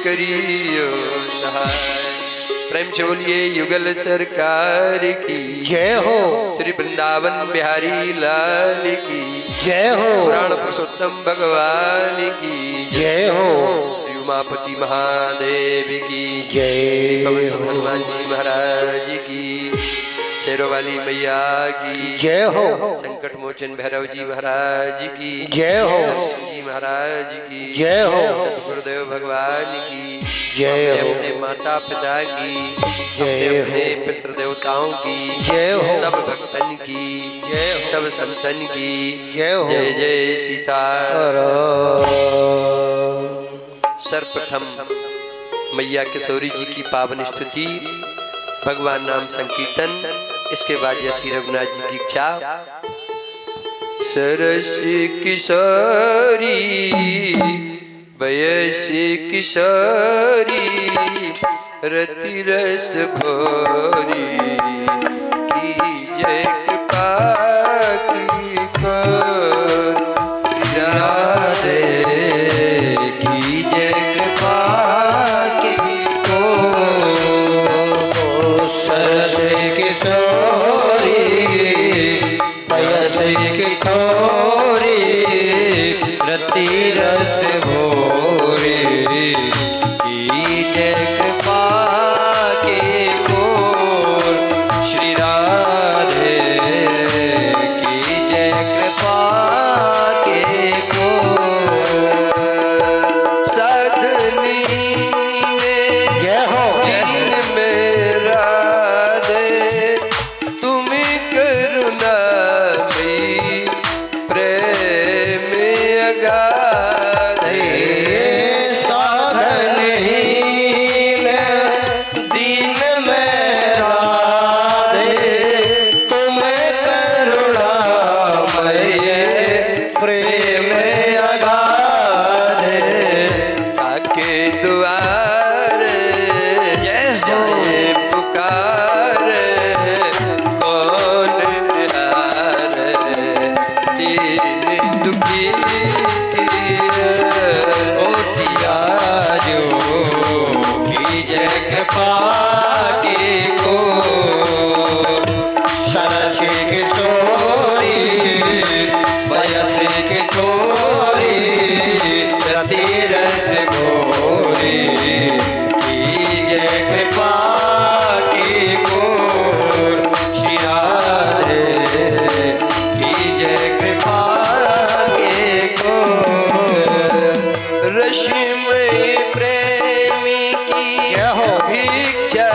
करियो सहाय। प्रेम से बोलिए युगल सरकार की जय हो। श्री वृंदावन बिहारी लाल की जय हो। पुराण पुरुषोत्तम भगवान की जय हो। श्री उमापति महादेव की जय पवन सुत हनुमान जी महाराज की शेरों वाली मैया की जय हो। संकट मोचन भैरव जी महाराज की जय हो। सिंह जी महाराज की जय हो। सतगुरुदेव भगवान की जय हो। अपने माता पिता की जय अपने पितृ देवताओं की जय हो। सब भक्तन की जय हो। सब संतन की जय हो। जय जय सीता। सर्वप्रथम मैया किशोरी जी की पावन स्तुति, भगवान नाम संकीर्तन, इसके बाद जय श्री रघुनाथ जी की इच्छा। सरस किशोरी वयस किशोरी रति रस भोरी की जय कृपा की कर राधे की जय कृपा की को सरस किशोरी वयस किशोरी रति रस भोरी की जय कृपा के कोर श्री राधे की जय कृपा के कोर। साधनी जय हो। दीन मेरा दे तुम करुणा में प्रेम अगाधे। साधन हीन दीन मेरा दे तुम करुणामय प्रेम अगाधे। आके द्वार जय हो। जाए पुकार कौन निहार दीन दुखी ओ सिया जो की जय कृपा के को सरस किशोरी वयस किशोरी रति रस भोरी की जय कृपा के को श्री राधे की जय कृपा के को। रश्मि प्रेमी की जय हो। भिक्षा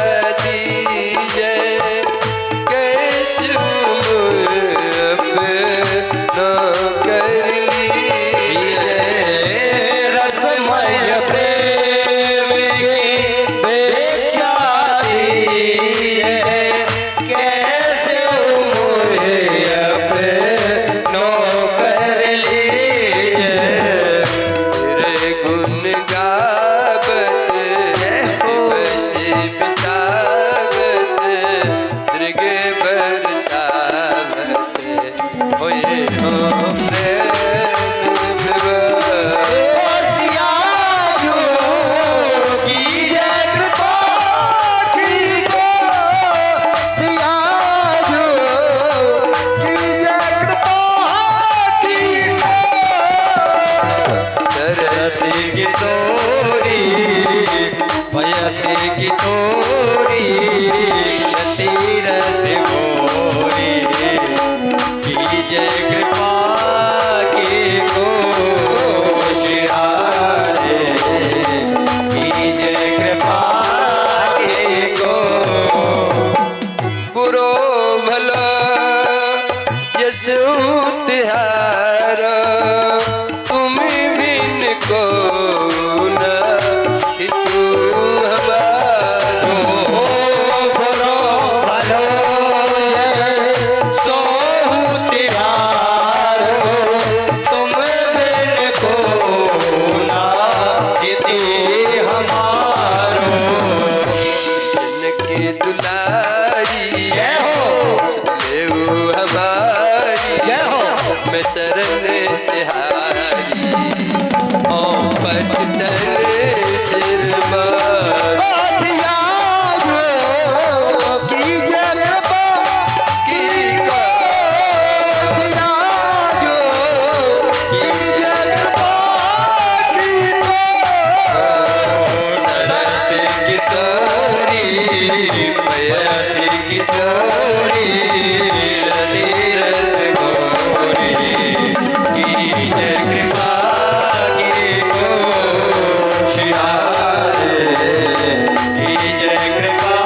कीजिए कृपा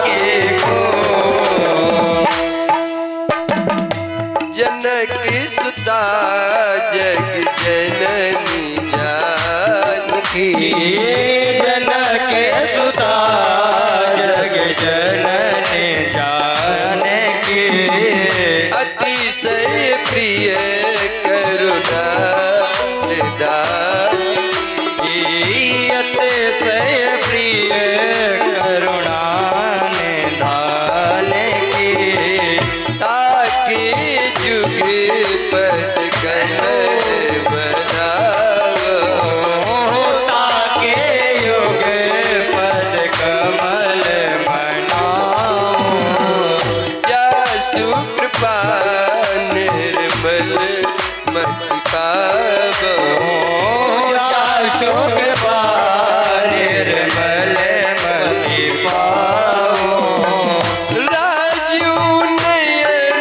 की को। जनक सुता जग जननी जानकी, जनक सुता जग जननी जानकी, अतिशय प्रिय करुणा निधान, अतिशय प्रिय करुणा निधान की, ताके जुग पद कमल बनावो, ताके युग पद कमल बनाओ, या सुकृपा निर्मल मति पावो, कृपा निर्मल मति पाओ, राजू नयन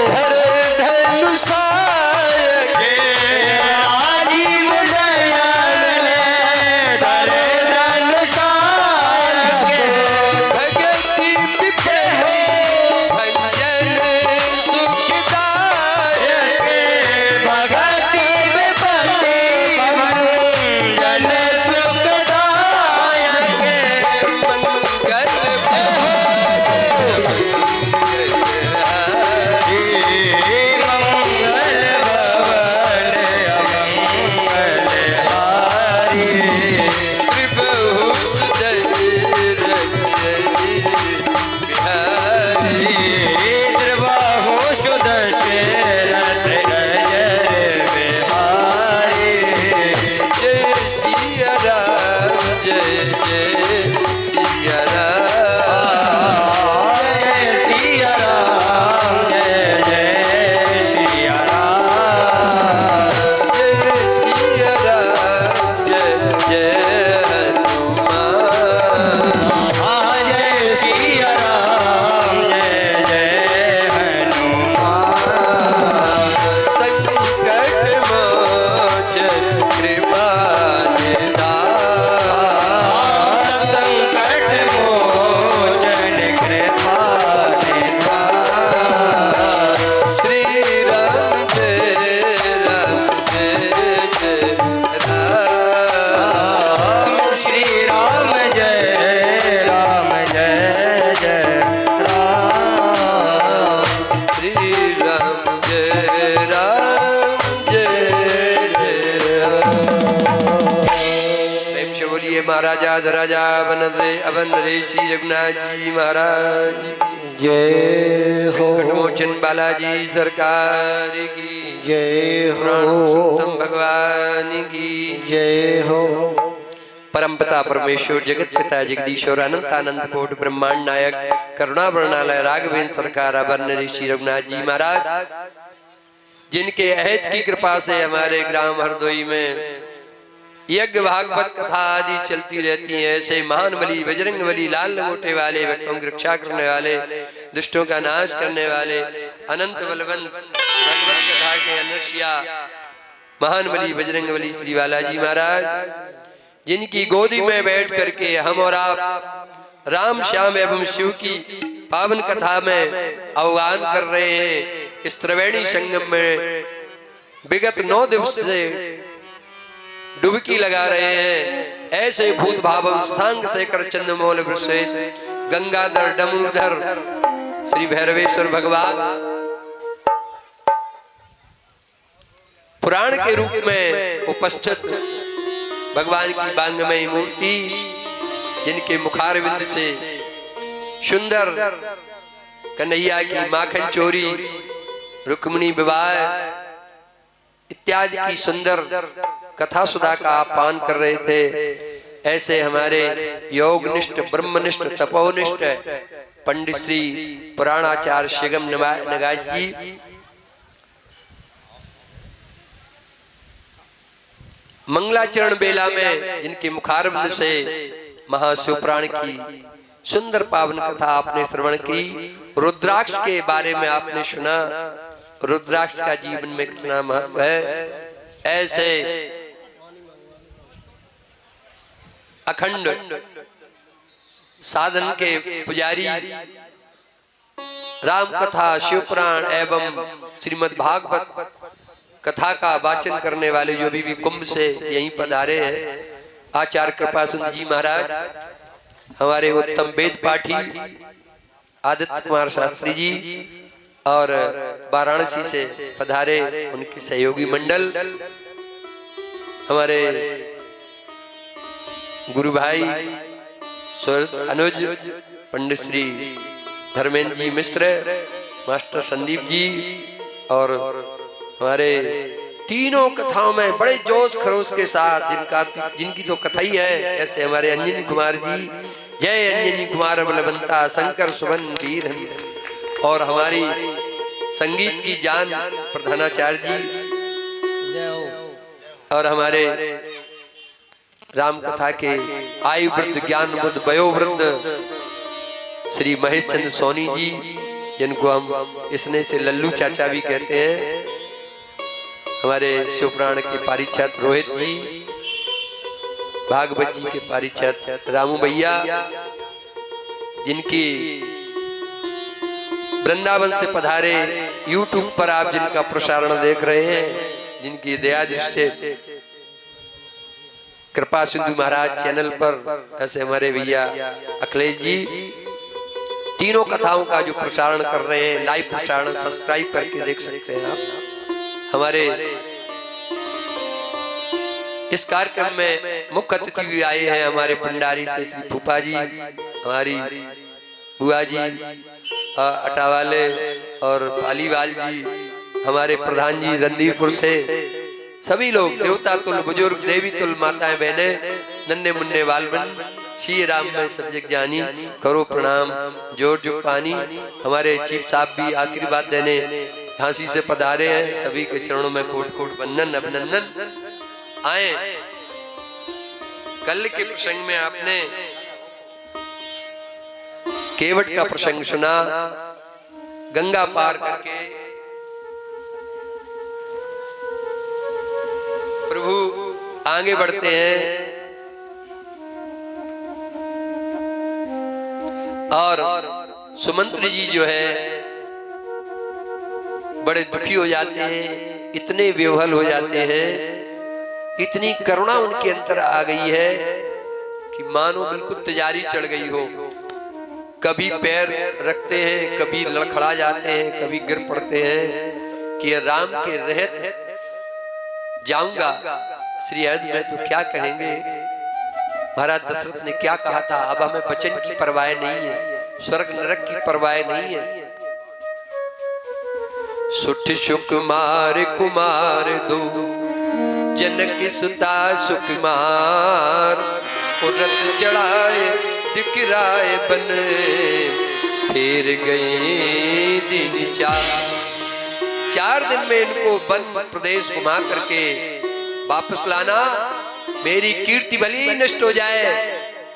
धर धनुषायक, राजीव नयन धर धनुषायक, भगति विपह भंजन सुखदायक, भगति विपत्ति भंजन सुखदायक, मंगल मंगल भवन अमंगल हारी, त्रिभुव सुदशरथ बिहारी, त्रिबाहु सुदशरथ गजर बिहारी, जय सिया राम जय जय सिया राम, जय सिया राम जय जय सिया राम, जय सिया राम जय जय हनुमान, जय सिया राम जय जय हनुमान, संकट मोचन कृपा निधान, संकट मोचन कृपा निधान, श्री राम जय राम, श्री राम जय जय राम, श्री राम जय राम। प्रेम से बोलिए महाराजा धराजा अवन रे श्री रघुनाथ जी महाराज की जय संकट मोचन बालाजी सरकार की जय पुराण पुरुषोत्तम भगवान की जय हो। परम पिता परमेश्वर जगत पिता जगदीश्वर अनंत आनंद कोट ब्रह्मांड नायक करुणा वर्णालय राघवेंद्र सरकार अवर्ण ऋषि रघुनाथ जी महाराज, जिनके अहद की कृपा से हमारे ग्राम हरदोई में यज्ञ भागवत कथा आदि चलती रहती है। ऐसे महान बली बजरंग बली लाल लंगोटे वाले भक्तों की रक्षा करने वाले दुष्टों का नाश करने वाले अनंत बलवंत भगवत कथा के अनुष्या महान बली बजरंग बली श्री बालाजी महाराज, जिनकी गोदी में बैठ करके हम और आप राम श्याम एवं शिव की पावन कथा में आह्वान कर रहे हैं। इस त्रिवेणी संगम में विगत 9 दिवस से डुबकी लगा रहे हैं। ऐसे भूत भाव सांग शेखर चंद्रमौल वृषेद गंगाधर डमरूधर श्री भैरवेश्वर भगवान पुराण के रूप में उपस्थित भगवान की बांगमयी मूर्ति, जिनके मुखारविंद से सुंदर कन्हैया की माखन चोरी, रुक्मिणी विवाह इत्यादि की सुंदर कथा सुधा का आप पान कर रहे थे। ऐसे हमारे योगनिष्ठ ब्रह्मनिष्ठ तपोनिष्ठ पंडित श्री पुराणाचार्य शिगम नगाज जी मंगलाचरण बेला में जिनके मुखारविंद से महाशिवपुराण की सुंदर पावन कथा आपने श्रवण की। रुद्राक्ष के बारे में आपने सुना, रुद्राक्ष का जीवन में कितना महत्व है। ऐसे अखंड साधन के पुजारी, राम कथा, शिव पुराण एवं श्रीमद् भागवत कथा का वाचन करने वाले जो भी कुंभ से यहीं पधारे हैं, आचार्य कृपासुंद जी महाराज, हमारे उत्तम वेद पाठी आदित्य कुमार शास्त्री जी, और वाराणसी से पधारे उनके सहयोगी मंडल, हमारे गुरु भाई स्वर्गीय अनुज पंडित श्री धर्मेंद्र जी मिश्र, मास्टर संदीप जी, और हमारे तीनों कथाओं में बड़े जोश खरोश के साथ जिनकी तो कथा ही है, ऐसे हमारे अंजनी कुमार जी, जय अंजनी कुमार बलवंता शंकर सुमन वीर, और हमारी संगीत की जान प्रधानाचार्य जी, और हमारे राम कथा के आयु वृद्ध ज्ञान बुद्ध वयोवृद्ध श्री महेश चंद्र सोनी जी, जिनको हम इसने से लल्लू चाचा भी कहते हैं, हमारे शिवपुराण के पारिच्छद रोहित जी, भागवत जी के पारिच्छद रामू भैया, जिनकी वृंदावन से पधारे YouTube पर आप जिनका प्रसारण देख रहे हैं, जिनकी दया दृष्टि कृपा सिंधु महाराज चैनल पर, ऐसे हमारे भैया अखिलेश जी तीनों कथाओं का जो प्रसारण कर रहे हैं, लाइव प्रसारण सब्सक्राइब करके देख सकते हैं आप। हमारे इस कार्यक्रम में मुख्य अतिथि भी आए हैं हमारे भंडारी से श्री फूफा जी, हमारी बुआ जी अटावाले और पालीवाल जी, हमारे प्रधान जी रणधीरपुर से, सभी लोग देवता तुल बुजुर्ग, देवी तुल माताएं बहने, नन्हे मुन्ने बालबन, श्री राम में सब जग जानी, करो प्रणाम जोर जो पानी। हमारे चीफ साहब भी आशीर्वाद देने झांसी से पधारे हैं, सभी के चरणों में कोट कोट वंदन अभिनंदन। आए कल के प्रसंग में आपने केवट का प्रसंग सुना, गंगा पार करके प्रभु आगे बढ़ते हैं और सुमंत्र जी जो है बड़े दुखी हो जाते हैं, इतने विह्वल हो जाते हैं, इतनी करुणा उनके अंदर आ गई है कि मानो बिल्कुल तैयारी चढ़ गई हो। कभी पैर रखते हैं, कभी लड़खड़ा जाते हैं, कभी गिर पड़ते हैं कि राम के रहत जाऊंगा श्री अयोध्या में तो क्या कहेंगे, महाराज दशरथ ने क्या कहा था, अब हमें वचन की परवाह नहीं है, स्वर्ग नरक की परवाह नहीं है। सुठ सुकुमार कुमार दो जनक सुता सुकुमार, उरत चढ़ाए दिखराए बन, फिर गई दिन चार दिन में इनको वन प्रदेश घुमा करके वापस लाना, मेरी कीर्ति भली नष्ट हो जाए,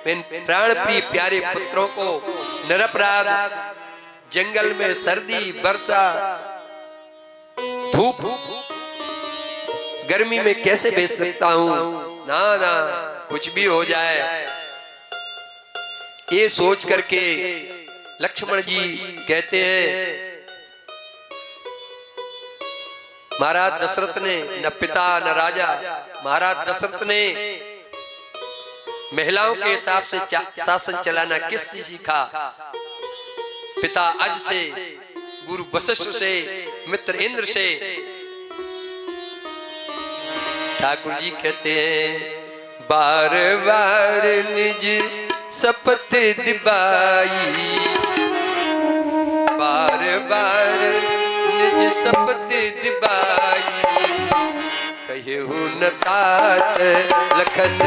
इन प्राण प्रिय प्यारे पुत्रों को निरपराध जंगल में सर्दी वर्षा धूप गर्मी में कैसे भेज सकता हूं, ना ना कुछ भी हो जाए, ये सोच करके लक्ष्मण जी कहते हैं, महाराज दशरथ ने न पिता न राजा, महाराज दशरथ ने महिलाओं के हिसाब से शासन चलाना किससे सीखा, पिता अज से, गुरु वशिष्ठ से, मित्र इंद्र से। ठाकुर जी कहते हैं, बार बार निज शपथ दिवाई, बार बार निज शपथ दिवाई, कहियो न तात लखन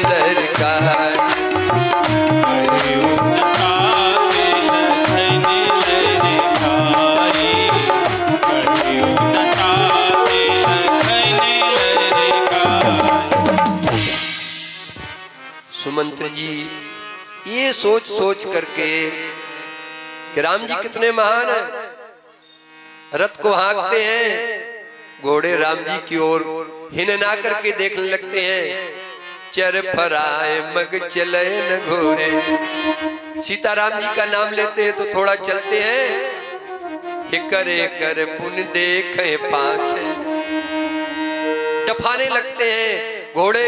लरकाई, कहियो न तात लखन लरकाई, कहियो न तात लखन लरकाई। सुमंत्र जी ये सोच सोच करके कि राम जी कितने महान हैं, रथ को हाँकते हैं, घोड़े राम जी की ओर हिनना करके देखने लगते हैं, चर फराए मग चले न घोरे। सीताराम जी का नाम लेते हैं तो थोड़ा चलते हैं, हे करे कर पुन देखे पाछे, डफाने लगते हैं घोड़े,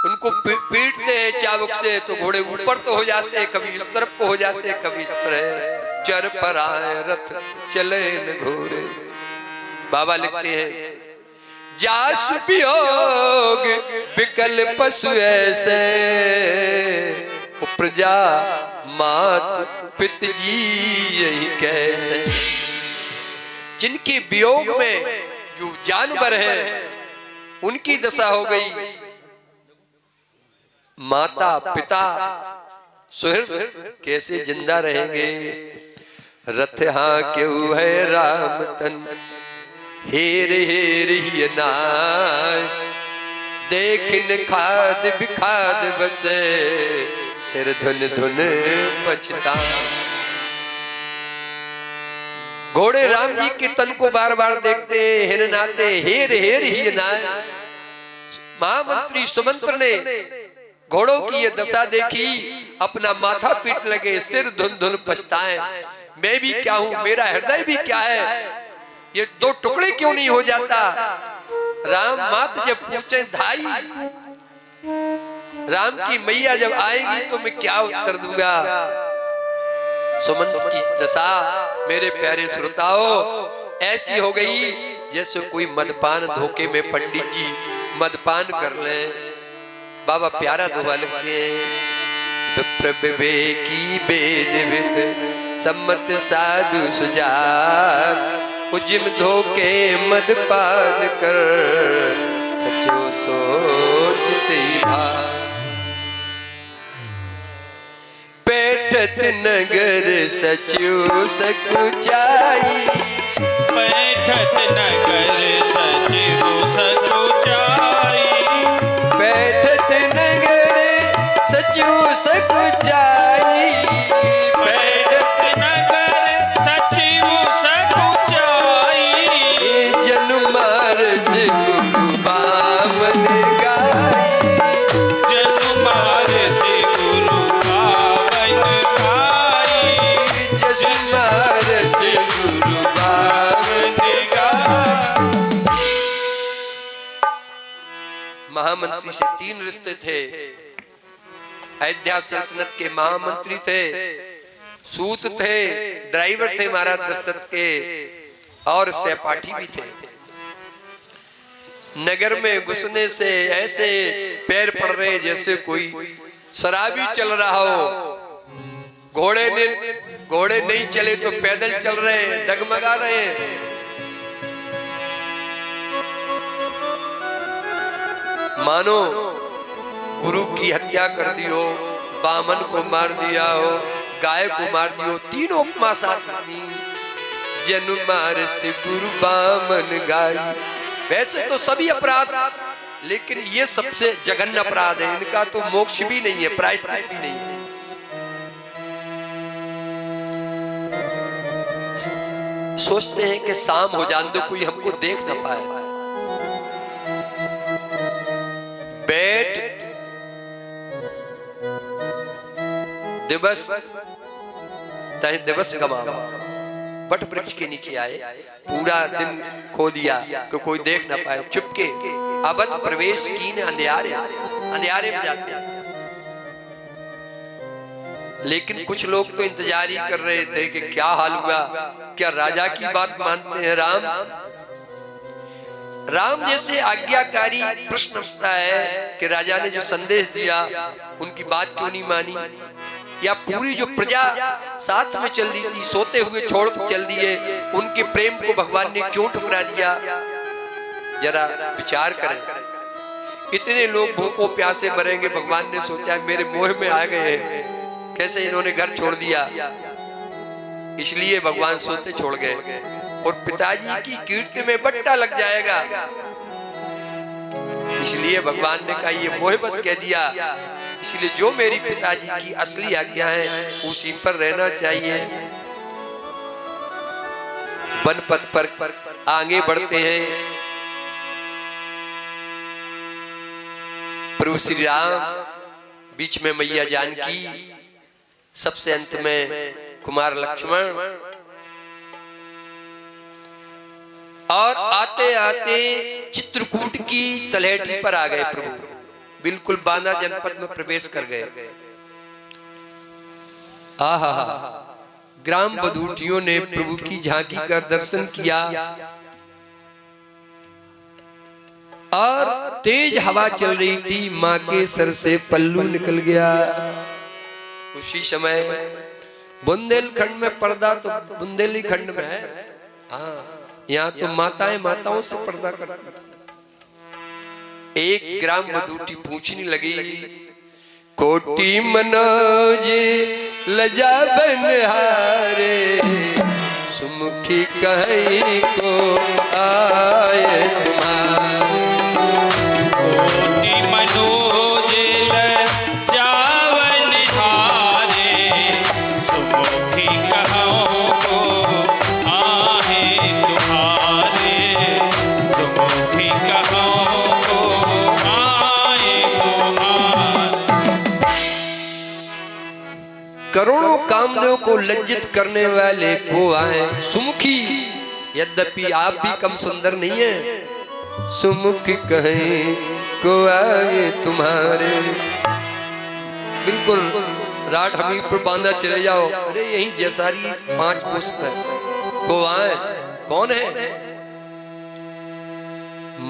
उनको पीटते हैं चाबुक से तो घोड़े ऊपर तो हो जाते हैं, कभी इस तरफ को हो जाते हैं, कभी इस तरह। चर पर आए रथ चले न घोड़े। बाबा लिखते हैं, जासु वियोग विकल पशु ऐसे, प्रजा मात पित जी यही कैसे। जिनके वियोग में जो जानवर हैं उनकी दशा हो गई, माता पिता सुहृद कैसे जिंदा रहेंगे। रथ हाँ क्यों है राम तन, हेर हेर ही नाय, देखन खाद बिखाद बसे, सिर धुन धुन पछता। घोड़े राम जी के तन को बार बार देखते हिरनाते, हेर हेर ही नाय। महामंत्री सुमंत्र ने घोड़ों की ये दशा देखी, अपना माथा पीट लगे, सिर धुन धुन पछताए। मैं भी क्या हूं, मेरा हृदय भी क्या है, ये दो टुकड़े क्यों नहीं हो जाता। राम मात जब पूछे धाई, राम की मैया जब आएगी तो मैं क्या उत्तर दूंगा। सुमंत की दशा मेरे प्यारे श्रोताओं ऐसी हो गई जैसे कोई मदपान धोखे में पंडित जी मदपान कर ले। बाबा प्यारा दुआ लगते हैं, विप्र विवेकी वेद विद सम्मत साधु सुजात, उजिम धोखे मदपान कर, सचो सोचते भाग। बैठत नगर सचो सकुचाई, बैठत नगर सचिव सकुचाई, बैठत नगर सचिव सकुचाई, बैठत नगर सचिव सकुचाई, जन मारस गुरु बामन गाई, जसु मारस गुरु बामन गाई, जसु मारस गुरु बामन गाई। महामंत्री से 3 रिश्ते थे। अयोध्या सल्तनत के महामंत्री थे, सूत थे, ड्राइवर थे महाराज दशरथ के, और सहपाठी भी थे। नगर में घुसने से ऐसे पैर पड़ रहे जैसे कोई शराबी चल रहा हो। घोड़े नहीं चले तो पैदल चल रहे हैं, डगमगा रहे हैं। मानो गुरु की हत्या कर दी हो, बामन को मार दिया हो, गाय को मार दियो, तीनों उपमा साथ दी। जन मार से गुरु बामन गाय। वैसे तो सभी अपराध, लेकिन ये सबसे जघन्य अपराध है। इनका तो मोक्ष भी नहीं है, प्रायश्चित भी नहीं है। सोचते हैं कि शाम हो जाने दो, कोई हमको देख ना पाए। बैठ दिवस तहे दिवस कमावा। बट वृक्ष के नीचे आए, पूरा दिन खो दिया कि कोई देख ना पाए। चुपके अवध प्रवेश कीन अंधियारे, अंधियारे में जाते हैं। लेकिन कुछ लोग तो इंतजार ही कर रहे थे कि क्या हाल हुआ, क्या राजा की बात मानते हैं राम। राम जैसे आज्ञाकारी प्रश्न उठता है कि राजा ने जो संदेश दिया उनकी बात क्यों नहीं मानी, या पूरी जो प्रजा साथ में चल दी थी, सोते हुए छोड़ चल दिए, उनके प्रेम को भगवान ने क्यों ठुकरा दिया। जरा विचार करें। इतने लोग भूखों प्यासे मरेंगे, भगवान ने सोचा मेरे मोह में आ गए हैं, कैसे इन्होंने घर छोड़ दिया। इसलिए भगवान सोते छोड़ गए। और पिताजी की कीर्ति में बट्टा लग जाएगा, इसलिए भगवान ने कहा ये मोह बस कह दिया। इसलिए जो मेरी पिताजी की असली आज्ञा है उसी पर रहना चाहिए। वन पथ पर आगे बढ़ते हैं। प्रभु श्री राम, बीच में मैया जानकी, सबसे अंत में कुमार लक्ष्मण। और आते आते चित्रकूट की तलहटी पर आ गए प्रभु, बिल्कुल बांदा जनपद में प्रवेश कर गए। आहा, ग्राम बधूटियों ने प्रभु की झांकी का दर्शन किया और तेज हवा चल रही थी, मां के सर से पल्लू निकल गया। उसी समय बुंदेलखंड में पर्दा तो बुंदेली खंड में है, हाँ, यहाँ तो माताएं माताओं से पर्दा करती। एक ग्राम बधूटी पूछने लगी, कोटि मनोज लजा बनहारे, सुमुखी कहीं को आए तुम्हारे। कोटि मनोज लजा बनहारे, सुमुखी कहीं को आए तुम्हारे, सुमुखी कहीं को आए तुम्हारे। करोड़ों कामदेव को लज्जित करने वाले को आए सुमुखी, यद्यपि आप भी कम सुंदर नहीं है, सुमुखी कहीं को आए तुम्हारे। बिल्कुल राठ हमीरपुर बांदा चले जाओ, अरे यही जैसारी 5 कोस पर को आए, कौन है?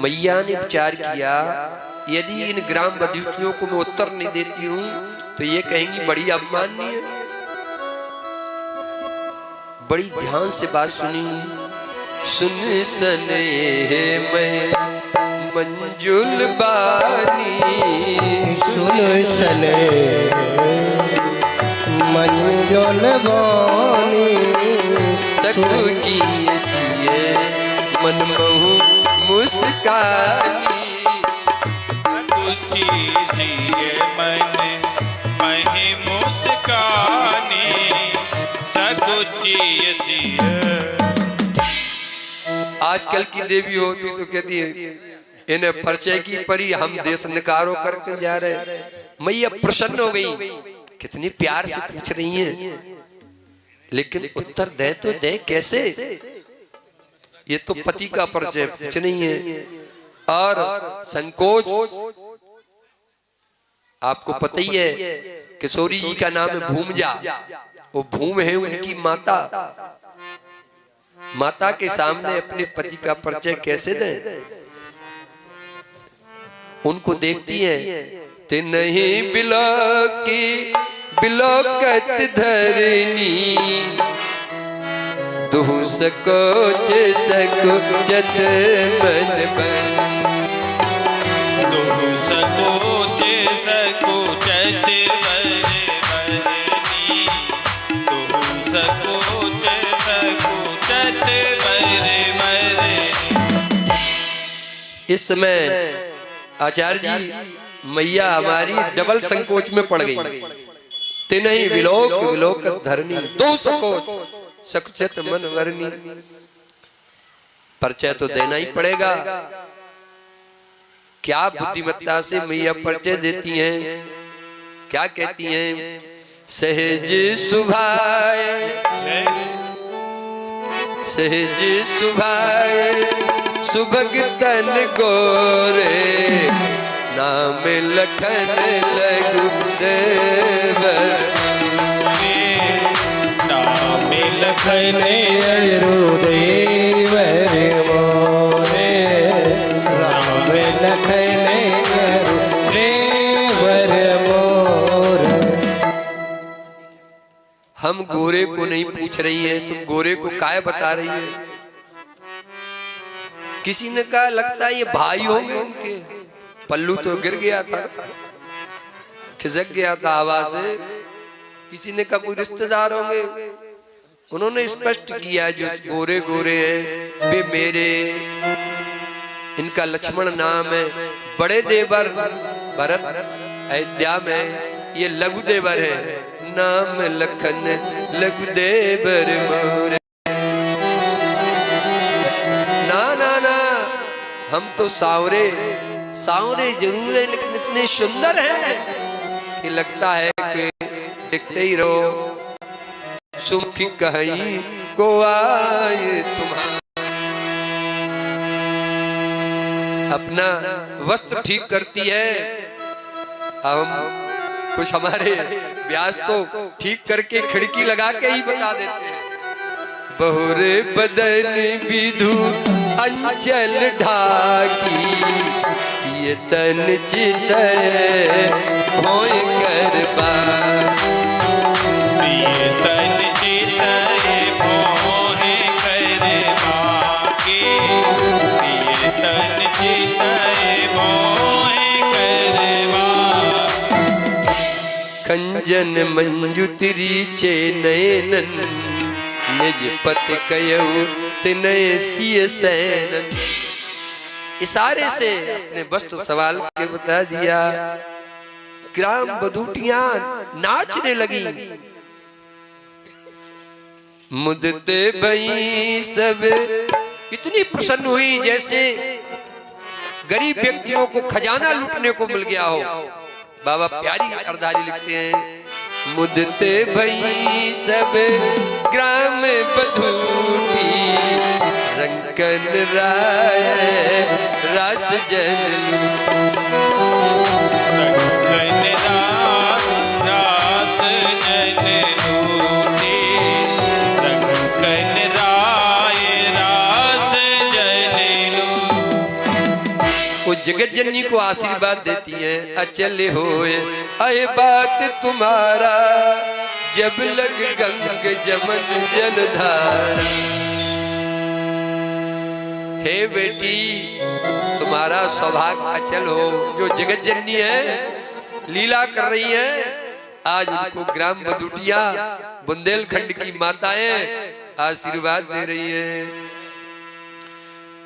मैया ने विचार किया, यदि इन ग्राम बधूटियों को मैं उत्तर नहीं देती हूं तो ये कहेंगी बड़ी अवमाननीय है। बड़ी ध्यान से बात सुनी, सुन सने मैं मंजुल बानी, सुन सने मंजुल बानी, सकुची सिए मन महु मुस्कानी, सकुची सिए मन महि मुस्कानी, सकुची सिए। आजकल की देवी होती तो कहती है इन्हें परिचय की परी, हम देश निकारो करके जा रहे। मैया प्रसन्न हो गई, कितनी प्यार से पूछ रही हैं, लेकिन उत्तर दे तो दे कैसे? ये तो पति का परिचय पूछ नहीं है। और संकोच, आपको पता ही है किशोरी जी का नाम है भूमजा, वो भूम है उनकी माता। माता के सामने अपने पति का परिचय कैसे दें? उनको देखती हैं, ते नहीं बिलोकी बिलोकत धरनी, दुहु सकोच सकोचत मन बन, दुहु सकोच सकोचत मन बरनी, दुहु सकोच सकोचत मन बरनी। इस समय आचार्य जी, मैया हमारी डबल संकोच में पड़ गई। ते नहीं विलोक विलोकत धरनी, दो सकोच सकुचत मन वरनी। परिचय तो देना ही पड़ेगा। क्या बुद्धिमत्ता से मैया परिचय देती हैं, क्या कहती हैं? सहज सुभाय सहज सुभाय सुभग तन गोरे, नाम लखन लघु देवर, नाम लखन देव मोरे, राम लखन देवर मोर। हम गोरे को नहीं पूछ रही है, तुम गोरे को काय बता रही है? किसी ने कहा लगता है ये भाई होंगे उनके, पल्लू तो गिर गया था, खिसक गया था आवाज से। किसी ने कहा कोई रिश्तेदार होंगे। उन्होंने स्पष्ट किया जो गोरे गोरे हैं वे मेरे, इनका लक्ष्मण नाम है, बड़े देवर भरत अयोध्या में ये लघु देवर है, नाम लखन लघु देवर मोरे। ना ना ना, हम तो सावरे सांवरे जरूर है लेकिन इतने सुंदर हैं कि लगता है कि देखते ही रहो। सुखी कहीं को आए तुम्हारा, अपना वस्त्र ठीक करती है। हम कुछ हमारे व्यास तो ठीक करके खिड़की लगा के ही बता देते हैं। बहुरे बदन विधु अंचल ढाकी, ये तन चित होय करबा, ये तन चित मोहे करबा के, ये तन चित मोहे करबा। खंजन मंजुतरी चे नयनन, निज पति कयऊ तिनय सिय सैनन। इशारे से अपने वस्त्र सवाल के बता दिया। ग्राम बधूटियां नाचने लगी। मुदते भई सब इतनी प्रसन्न हुई जैसे गरीब व्यक्तियों को खजाना लूटने को मिल गया हो। बाबा प्यारी अरदाली लिखते हैं, मुदते भई सब ग्राम बधूटी, रंकन राय रास जन रंकन रास जन लूटे, रंकन राय रास जन लूटे। वो जगत जननी को आशीर्वाद देती है। अचल होए अय बात तुम्हारा, जब लग गंग जमन जलधारा। हे बेटी, तुम्हारा सौभाग्य अचल हो। जो जगत जननी है, लीला कर रही है, आज उनको ग्राम बधूटिया बुंदेलखंड की माताएं आशीर्वाद दे रही हैं।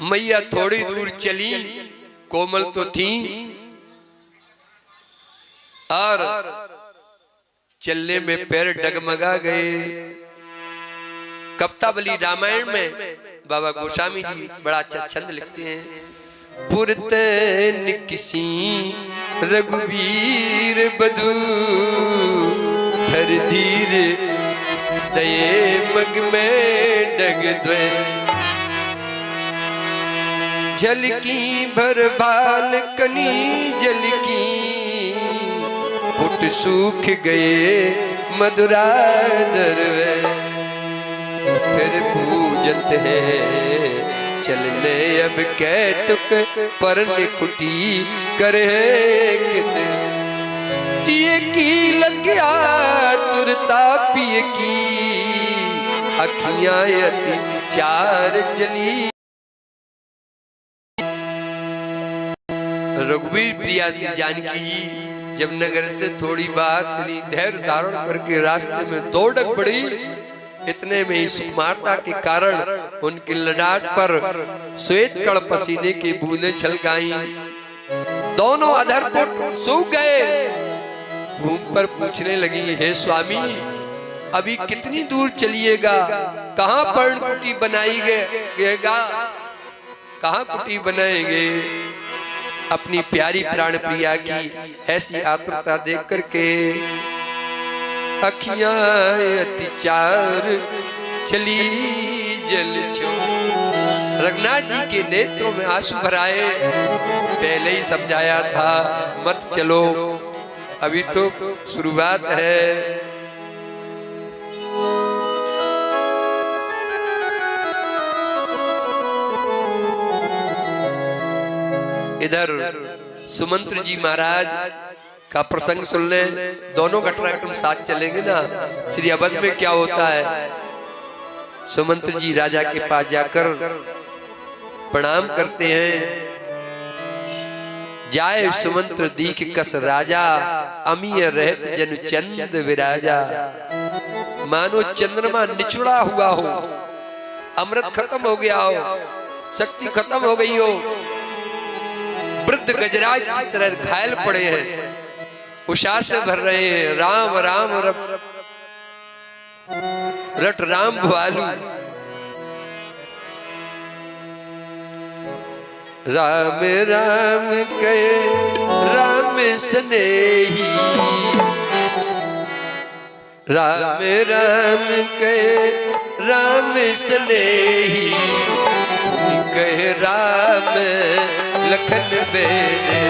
मैया थोड़ी दूर चली, कोमल तो थी और चलने में पैर डगमगा गए। कप्तावली रामायण में बाबा गोस्वामी जी बड़ा अच्छा छंद लिखते हैं। पुरतन किसी रघुवीर बधू, धर धीर दये मग में डग द्वै, झलकी भर भाल कनी जलकी, फुट सूख गए मधुरा दरवे। फिर पूजत है चलने अब कैतुक, परन कुटी करे कित, दिए की लग्या तुरता पिए की, अखियां अति चार जली। रघुवीर प्रिया सी जानकी जी जब नगर से थोड़ी बाहर चली, धैर्य धारण करके रास्ते में दौड़क पड़ी। इतने में ही सुकुमारता के कारण उनके ललाट पर श्वेत कण पसीने की बूंदें छलकाई। दोनों अधर पर सूख गए। घूम पर पूछने लगी, हे स्वामी अभी कितनी दूर चलिएगा? कहाँ पर्ण कुटी बनाई गएगा? कहाँ कुटी बनाएंगे? अपनी प्यारी प्राण प्रिया की ऐसी आतुरता देख करके अखियां अति चार चली जल छोड़। रघुनाथ जी के नेत्रों में आंसू भर आए। पहले ही समझाया था मत चलो, अभी तो शुरुआत है। इधर सुमंत्र जी महाराज का प्रसंग सुन ले। दोनों घटनाक्रम साथ चलेंगे ना। श्री अवध में क्या होता है, सुमंत्र जी राजा के पास जाकर प्रणाम करते हैं। जाए सुमंत्र दीख कस राजा, अमीय रहत जन चंद विराजा। मानो चंद्रमा निचुड़ा हुआ हो, अमृत खत्म हो गया हो, शक्ति खत्म हो गई हो, वृद्ध गजराज की तरह घायल पड़े हैं, उषा से भर रहे हैं। राम राम रट राम भुआलू। राम राम कहे राम स्नेही, राम राम कहे राम स्नेही, कहे राम लखन बेदे।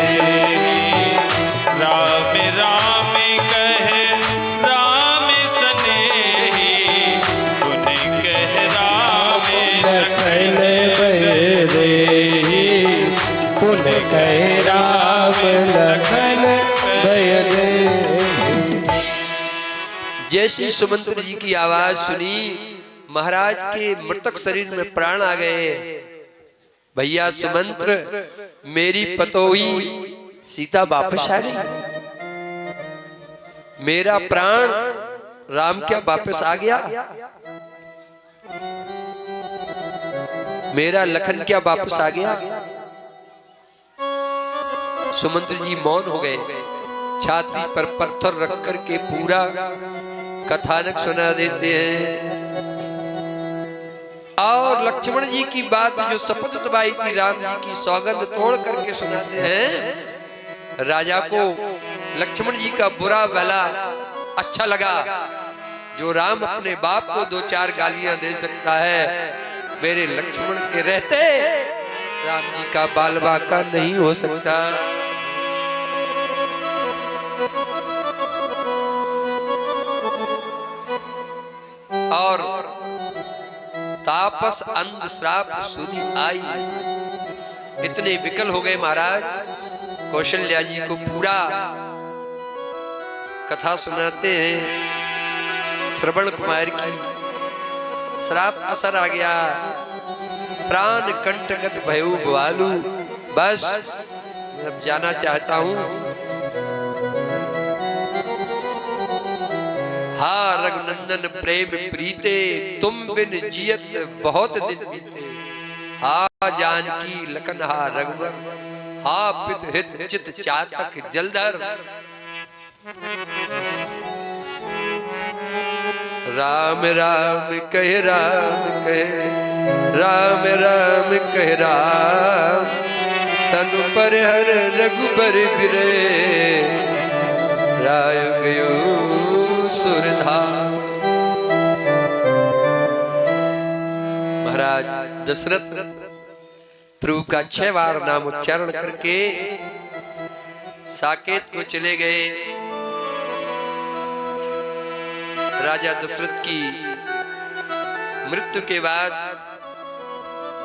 राम राम कहे राम स्नेही, गुण कहे राम लखन बेदे, पुन कहे राम लखन बेदे। जैसी सुमंत्र जी की आवाज सुनी, महाराज के मृतक शरीर में प्राण आ गए। भैया सुमंत्र, मेरी पतोही सीता वापस आ गई, मेरा प्राण राम क्या वापस आ गया, मेरा लखन क्या वापस आ गया। सुमंत्र जी मौन हो गए, छाती पर पत्थर रख करके पूरा कथानक सुना देते हैं। और लक्ष्मण जी की बात जो शपथ दबाई थी राम जी की, सौगंध तोड़ करके सुनाते हैं। राजा को लक्ष्मण जी का बुरा भला अच्छा लगा। जो राम अपने बाप को 2-4 गालियां दे सकता है, मेरे लक्ष्मण के रहते राम जी का बाल बाका नहीं हो सकता। और तापस अंध श्राप सुधि आई, इतने विकल हो गए महाराज। कौशल्या जी को पूरा कथा सुनाते हैं। श्रवण कुमार की श्राप असर आ गया, प्राण कंटकत भयउ बवालू। बस अब जाना चाहता हूं। हा रघुनंदन प्रेम प्रीते, तुम बिन जियत बहुत दिन बीते। हा जानकी लखन हा रघुवर, हा पित हित चित चातक जलधर। राम राम कहे राम कहे राम राम कहे राम, तनु पर हर रघुबर बिरे। राय गयो सुरधाम। महाराज दशरथ प्रभु का 6 बार नाम उच्चारण करके साकेत को चले गए। राजा दशरथ की मृत्यु के बाद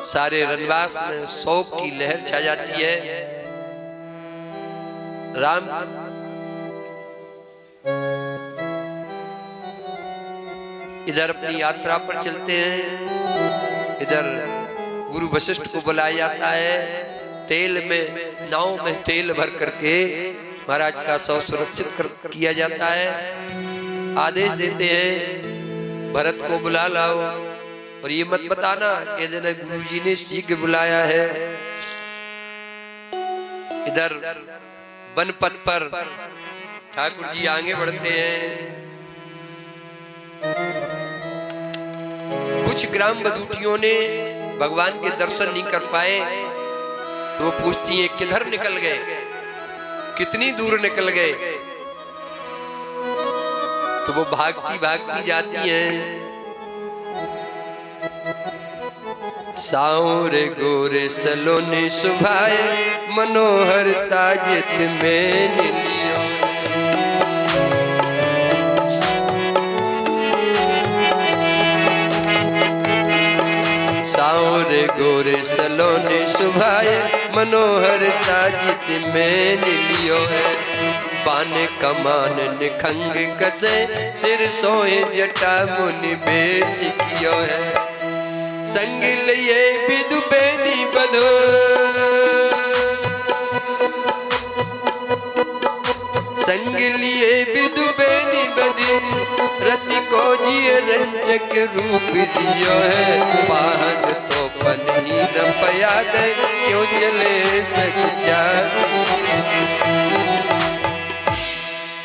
सारे रनवास में शोक की लहर छा जाती है। राम इधर अपनी यात्रा पर चलते हैं, इधर गुरु वशिष्ठ को बुलाया जाता है। तेल में, नाव में तेल भर करके महाराज का शव सुरक्षित किया जाता है। आदेश देते हैं भरत को बुला लाओ, और ये मत बताना कि गुरु जी ने शीघ्र बुलाया है। इधर वन पथ पर ठाकुर जी आगे बढ़ते हैं। कुछ ग्राम बधूटियों ने भगवान के दर्शन नहीं कर पाए, तो वो पूछती हैं किधर निकल गए, कितनी दूर निकल गए। तो वो भागती भागती जाती हैं। साउरे गोरे सलोने सुभाए, मनोहर ताजित में लियो। साउरे गोरे सलोने सुभाए, मनोहर ताजित में लियो है। पान कमान निखंग कसे, सिर सोए जटा मुनि बेस कियो है। संग लिए विदु बेनी बधो, संग लिए विदु बेनी बधी। रति को जिय रंजक रूप दियो है। पाहन तो पनही न पयाद, क्यों चले सच्चा।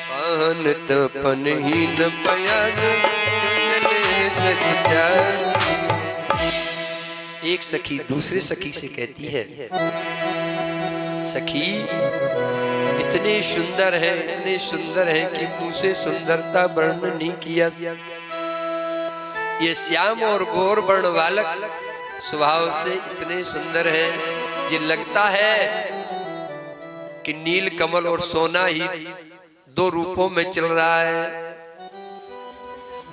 पाहन तो पनही न पयाद, क्यों चले सच्चा। एक सखी दूसरे सखी से कहती है, सखी इतने सुंदर हैं कि मुंह से सुंदरता वर्णन नहीं किया। ये श्याम और गौर वर्ण बालक स्वभाव से इतने सुंदर हैं, ये लगता है कि नील कमल और सोना ही दो रूपों में चल रहा है।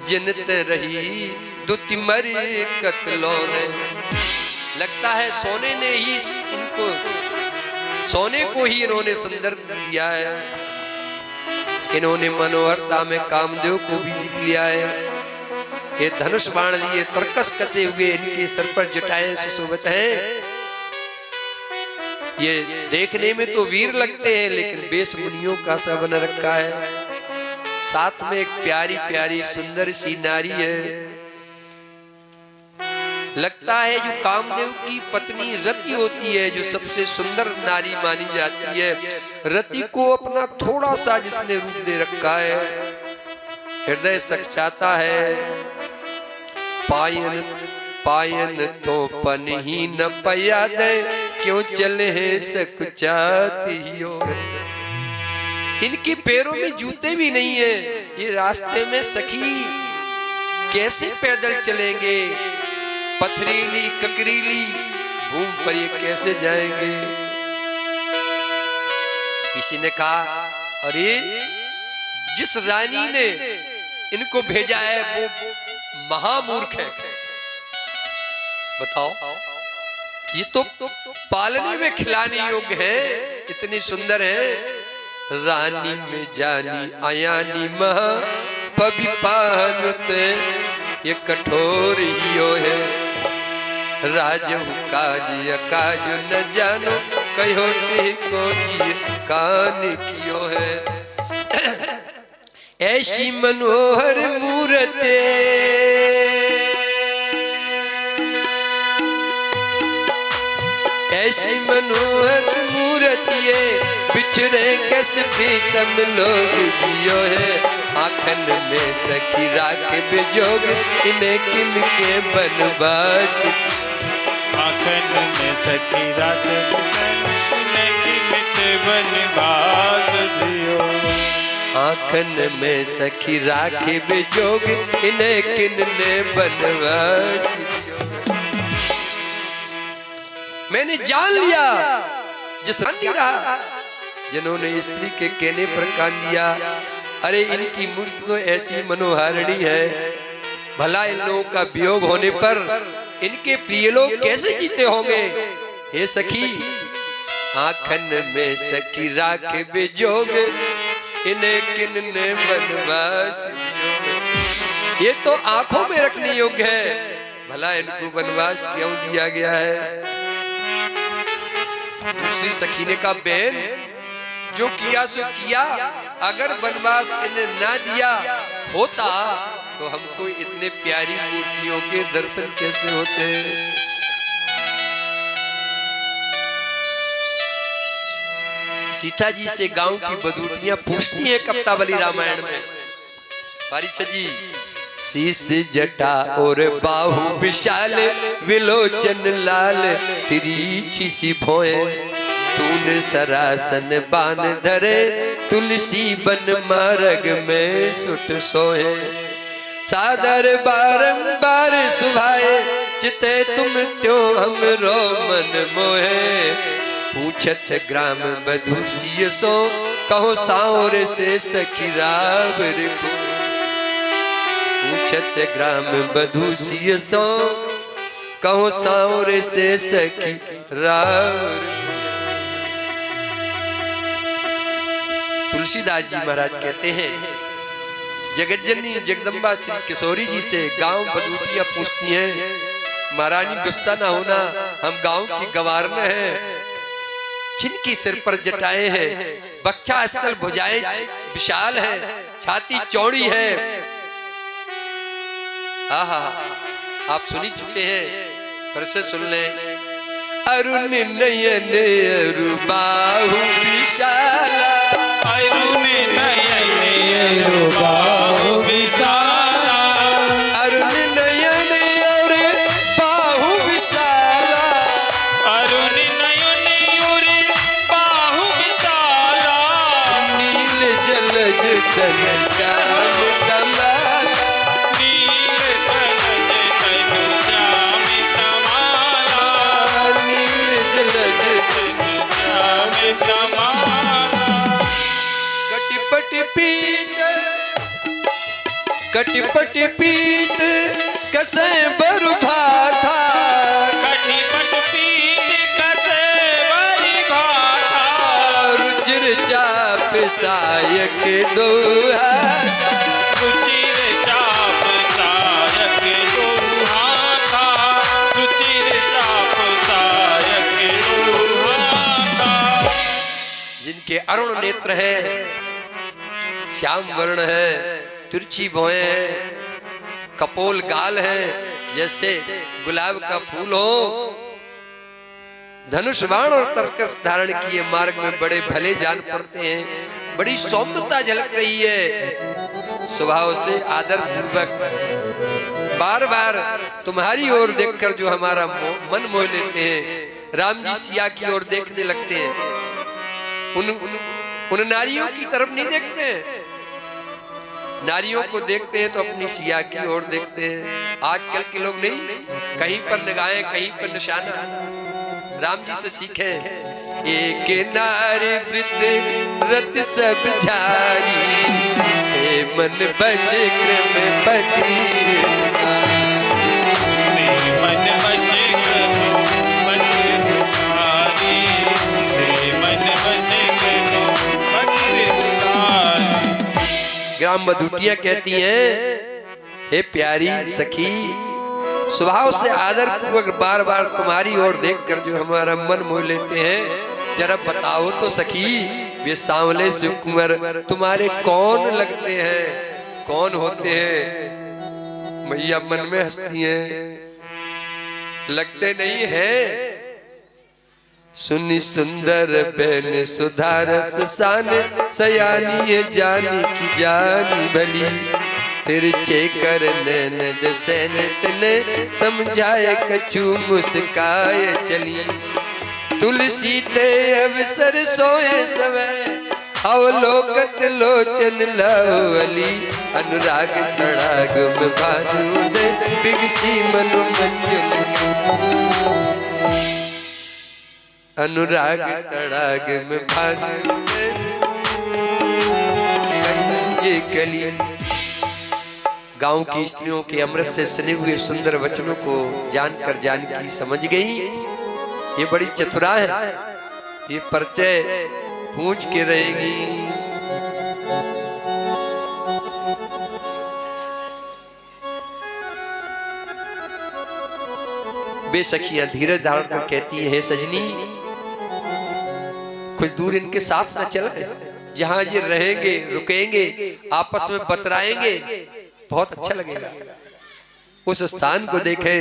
जिनत रही दुति मरी कतलों ने, लगता है सोने ने ही इनको, सोने को ही इन्होंने सुंदर दिया है। इन्होंने मनोहरता में कामदेव को भी जीत लिया है। ये धनुष बाण लिए तरकस कसे हुए, इनके सर पर जटाएं सुशोभित हैं। ये देखने में तो वीर लगते हैं, लेकिन वेश मुनियों का सा बन रखा है। साथ में एक प्यारी प्यारी सुंदर सी नारी है। लगता है जो कामदेव की पत्नी रति होती है, जो सबसे सुंदर नारी मानी जाती है, रति को अपना थोड़ा सा जिसने रूप दे रखा है। हृदय सचाता है, पायन पायन तो पन ही न पया दे, क्यों चले हैं सकुचाती हो। इनके पैरों में जूते भी नहीं है, ये रास्ते में सखी कैसे पैदल चलेंगे? पथरीली ककरीली भूमि पर ये कैसे जाएंगे? किसी ने कहा, अरे जिस रानी ने इनको भेजा है वो महामूर्ख है। बताओ, ये तो पालने में खिलाने योग्य है, इतनी सुंदर है। रानी में जानी आयानी महा पबी पानुते, ये कठोर ही है। राज काज काज न जानो, कहो ते को जी कान कियो है। ऐसी मनोहर मूरते, ऐसी मनोहर मूर्तिये, बिछड़े कैसे प्रीतम लोग जियो है। आखन में सखी राख बिजोग, इन्हें किन के बनवास। आखन में सखी राख इन्हें किन के बनवास दियो। आखन में सखी राख बिजोग, इन्हें किन ने बनवास दियो। मैंने जान लिया जिस नहीं रहा, जिन्होंने स्त्री के कहने पर कान दिया। अरे इनकी मूर्ति तो ऐसी मनोहारिणी है, भला इन लोगों का वियोग होने पर इनके प्रिय लोग कैसे जीते होंगे। हे सखी, आखन में सखी राख बिजोग, इन्हें किन ने बनवास दियो। ये तो आंखों में रखने योग्य है, भला इनको बनवास क्यों दिया गया है। दूसरी सखी ने कहा, बहन जो किया सो किया, अगर बनवास इन्हें ना दिया होता तो हमको इतने प्यारी मूर्तियों के दर्शन कैसे होते। सीता जी से गांव की बधूटियां पूछती हैं कप्तावली रामायण में, परीक्षित जी, शीश जटा और बाहु विशाल, विलोचन लाल तिरछी सी भौएं। तूने सरासन बान धरे, तुलसी बन मार्ग में सुट सोए। सादर बारंबार सुभाए, चिते तुम त्यों हमरो मन मोहे। पूछत ग्राम बधूसिय सो, कहो सावर से सखी रावर को। पूछत ग्राम बधूसिय सो, कहो सावर से सखी रावर। तुलसीदास जी महाराज कहते हैं, जगज्जननी जगदम्बा श्री किशोरी जी से गांव बधूटियां पूछती हैं, महारानी गुस्सा ना होना, हम गांव की गवारन हैं, जिनकी सिर पर जटाएं हैं, बक्षा स्थल भुजाएं विशाल है, छाती चौड़ी है। आहा, आप सुनी चुके हैं, पर से सुन लें। अरुण नयन अरु बाहु विशाला, अरुण नयन अरु बाहु विशाला। अरुण नयन अरु बाहु विशाला, अरुण नयन अरु घन श्याम कमाला नील जलज तनु श्याम तमाला नील जलज श्याम तमाला कटिपट पीत कटिपट पीत कसे बरु भाथा कटिपट पीत कसे बरि भाथा रुचिर चाप सायक दोहा रुचिर चाप सायक दोहा था रुचिर चाप सायक दोहा था जिनके अरुण नेत्र हैं, श्याम वर्ण है, तिरछी भौएं हैं, कपोल गाल हैं, जैसे गुलाब का फूल हो, धनुष बाण और तरकस धारण किए मार्ग में बड़े भले जान पड़ते हैं। बड़ी सौम्यता झलक रही है स्वभाव से, आदर पूर्वक बार बार तुम्हारी ओर देखकर जो हमारा मन मोह लेते हैं। राम जी सिया की ओर देखने लगते हैं, उन नारियों की तरफ नहीं देखते हैं। नारियों को देखते हैं तो अपनी सिया की ओर देखते हैं। आजकल के लोग नहीं, कहीं पर निगाहें कहीं पर निशाना। राम जी से सीखें, एक नारी वृत रत सब झारी हे मन बज क्रम पति मन बज क्रम पति मन बज क्रम पति ग्राम बधुटियां कहती हैं, हे प्यारी सखी, स्वभाव से आदर पूर्वक बार बार तुम्हारी ओर देखकर जो हमारा मन मोह लेते हैं, जरा बताओ तो सखी, वे सांवले सुकुमार तुम्हारे कौन लगते हैं, कौन होते हैं? मैया मन में हंसती हैं, लगते नहीं हैं। सुनी सुंदर बैन सुधारस सान सयानी है जानी की जानी भली तिरछे कर नैन जसैन तने समझाए कछु मुस्काए चली तुलसी ते अवसर सोए सवे अवलोकत लोचन लावली अनुराग तड़ाग में भानु दे बिगसी मनु मंजुल अनुराग तड़ाग में भानु दे कली। गांव की स्त्रियों के अमृत से सने हुए सुंदर वचनों को जानकर जानकी समझ गई, ये बड़ी चतुरा है, ये परिचय पूछ के रहेगी। बेसखियां धीरज धारण कर कहती है, हे सजनी, कुछ दूर इनके साथ न चले, जहां ये रहेंगे रुकेंगे आपस में बतराएंगे, बहुत अच्छा लगेगा। उस स्थान को देखें।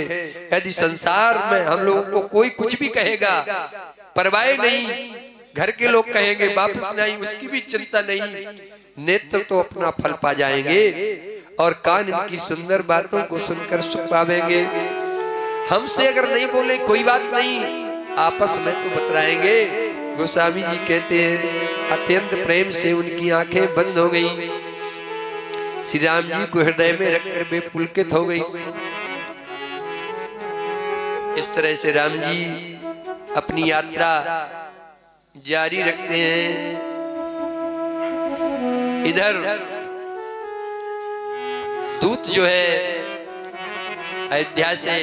यदि संसार में हम लोगों को कोई कुछ भी कहेगा, परवाह नहीं, घर के लोग कहेंगे वापस नहीं, उसकी भी चिंता नहीं, नेत्र तो अपना फल पा जाएंगे और कान इनकी सुंदर बातों को सुनकर सुख पावेंगे। हमसे अगर नहीं बोले कोई बात नहीं, आपस में तो बतराएंगे। गोस्वामी जी कहते हैं, अत्यंत प्रेम से उनकी आंखें बंद हो गई, श्री राम जी को हृदय में रखकर वे पुलकित हो गई। इस तरह से राम जी अपनी यात्रा जारी रखते हैं। इधर दूत जो है अयोध्या से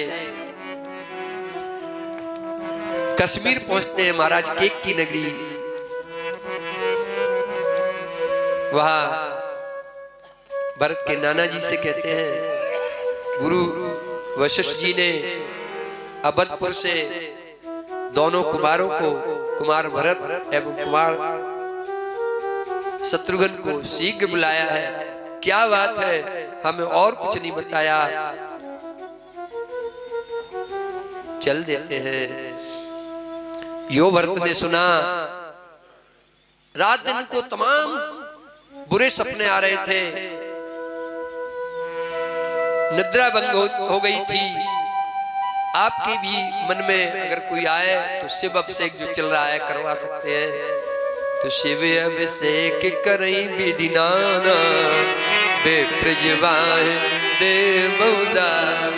कश्मीर पहुंचते हैं, महाराज केक की नगरी। वहां भरत के नाना जी से कहते हैं, गुरु वशिष्ठ जी ने अवधपुर से दोनों कुमारों को, कुमार भरत एवं कुमार शत्रुघ्न को शीघ्र बुलाया है। क्या बात है, हमें और कुछ नहीं बताया, चल देते हैं। यो भरत ने सुना, रात दिन को तमाम बुरे सपने आ रहे थे, निद्रा भंग हो गई थी। आपके भी मन में अगर कोई आए तो शिव अभिषेक जो चल रहा है करवा सकते हैं। तो शिव अभिषेक करई विधि नाना बेप्रजवाए देवदान।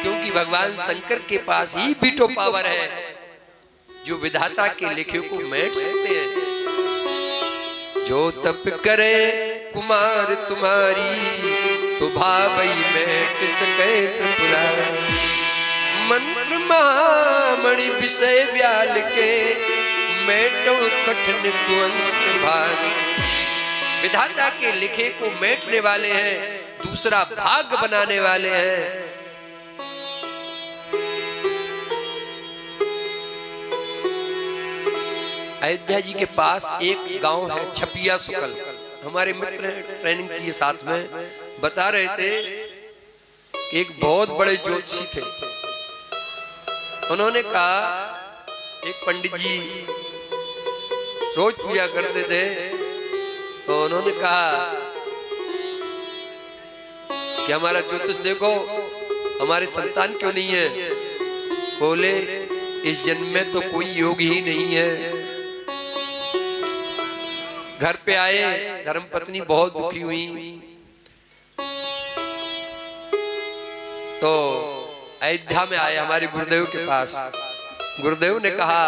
क्योंकि भगवान शंकर के पास ही बीटो पावर है जो विधाता के लिखे को मेट सकते हैं। जो तप करे कुमार तुम्हारी तो भावई मेट सके त्रिपुरारी। मंत्र महामणि विषय व्याल के मेटो कठिन कुंत भाग। विधाता के लिखे को मेटने वाले हैं, दूसरा भाग बनाने वाले हैं। अयोध्या जी के पास एक गांव है छपिया सुकल। हमारे मित्र ट्रेनिंग किए साथ में बता रहे थे एक बहुत बड़े ज्योतिषी थे। उन्होंने कहा एक पंडित जी रोज पूजा करते थे, तो उन्होंने कहा कि हमारा ज्योतिष देखो, हमारे संतान क्यों नहीं है। बोले इस जन्म में तो कोई योग ही नहीं है। घर पे आए, धर्मपत्नी बहुत दुखी हुई, तो अयोध्या में आए हमारे गुरुदेव के पास। गुरुदेव ने कहा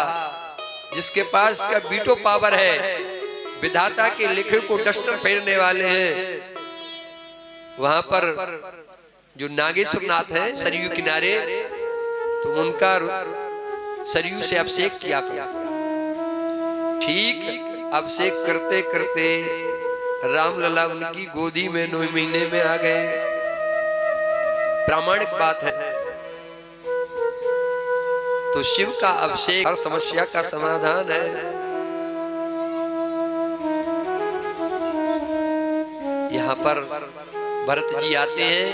जिसके पास का बीटो पावर है, विधाता के लिखे को डस्टर फेरने वाले हैं, वहां पर जो नागेश्वर नाथ है सरयू किनारे, तो उनका सरयू से अभिषेक किया। ठीक अभिषेक करते करते रामलला उनकी गोदी में 9 महीने में आ गए। प्रामाणिक बात है। तो शिव का अभिषेक हर समस्या का समाधान है। यहाँ पर भरत जी आते हैं।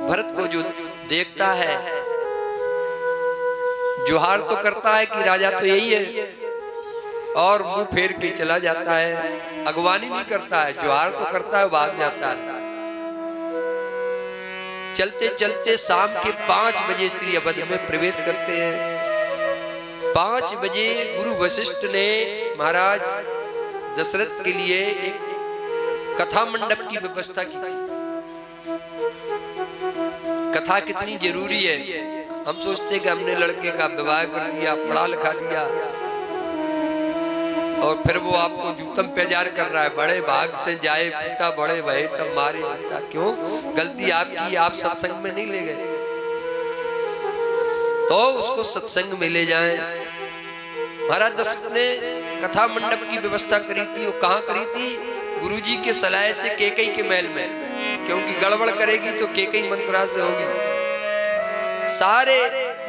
भरत को जो देखता है, जोहार तो करता है कि राजा तो यही है, और मुंह फेर के चला जाता है। अगवानी नहीं करता है, जोहार तो करता है, भाग जाता है। चलते चलते शाम के 5 बजे श्री अवध में प्रवेश करते हैं। 5 बजे गुरु वशिष्ठ ने महाराज दशरथ के लिए एक कथा मंडप की व्यवस्था की थी। कथा कितनी जरूरी है। हम सोचते कि हमने लड़के का विवाह कर दिया, पढ़ा लिखा दिया, और फिर वो आपको जूतम प्याजार कर रहा है। बड़े भाग से जाए पिता, बड़े भय तब मारे जूता। क्यों? गलती आपकी, आप सत्संग में नहीं ले गए, तो उसको सत्संग में ले जाएं। महाराज दशरथ ने कथा मंडप की व्यवस्था करी थी। वो कहाँ करी थी? गुरुजी के सलाह से केकई के महल में, क्योंकि गड़बड़ करेगी तो केकई मंत्रा से होगी। सारे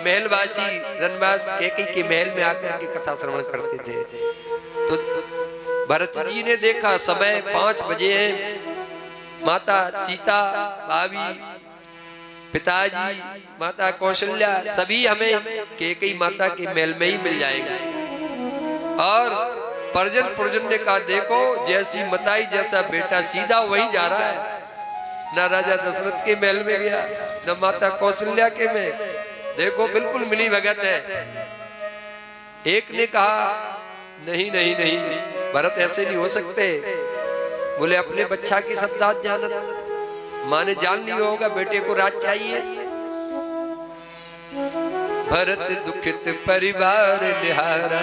महलवासी रनवास केकई के महल में आकर के कथा श्रवण करते थे। तो भरत जी ने देखा समय 5 बजे है, माता सीता, भाभी, पिताजी, माता कौशल्या सभी हमें केकई माता के महल में ही मिल जाएंगे। और परजन पुरजन ने कहा देखो जैसी मताई जैसा बेटा सीधा वही जा रहा है। न राजा दशरथ के महल में गया, न माता कौशल्या के में। देखो बिल्कुल मिली भगत है। एक ने कहा नहीं नहीं नहीं भरत ऐसे नहीं हो सकते। बोले अपने बच्चा की सद्दात जानत, माँ ने जान लिया होगा बेटे को राज चाहिए। भरत दुखित परिवार निहारा।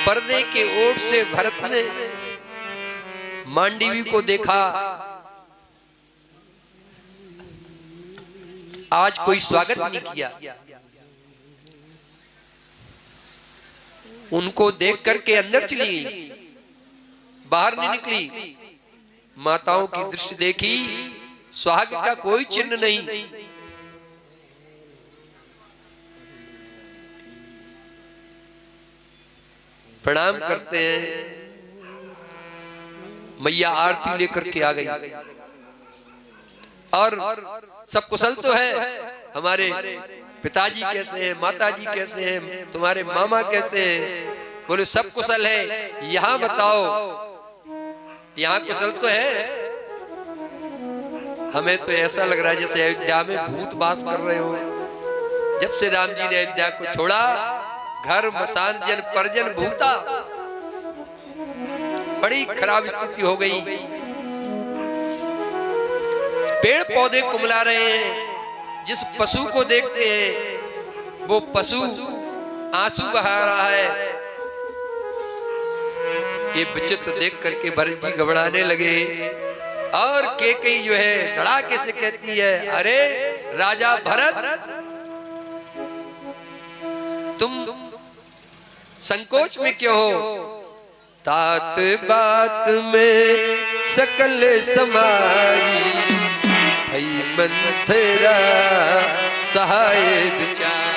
पर्दे के ओर से भरत ने मांडवी को देखा। आज कोई स्वागत नहीं किया। उनको देख करके अंदर चली गई, बाहर नहीं निकली। माताओं की दृष्टि देखी, सुहाग का कोई चिन्ह नहीं। प्रणाम करते हैं। मैया आरती लेकर के आ गई, और सब कुशल तो है। हमारे पिताजी कैसे हैं, माताजी कैसे हैं, तुम्हारे मामा कैसे हैं? बोले सब कुशल है। यहाँ बताओ, यहाँ कुशल तो है? हमें तो ऐसा लग रहा है जैसे अयोध्या में भूत वास कर रहे हो। जब से राम जी ने अयोध्या को छोड़ा, घर मसान जन परजन भूता। बड़ी खराब स्थिति हो गई। पेड़ पौधे कुमला रहे हैं। जिस पशु को देखते हैं वो पशु आंसू बहा रहा है। ये विचित्र देख करके भरत जी घबराने लगे और कैकेयी जो है धड़ाके से कहती है, अरे राजा भरत, तुम संकोच में क्यों हो? तात बात में सकल समारी, भई मंथरा सहाय विचार।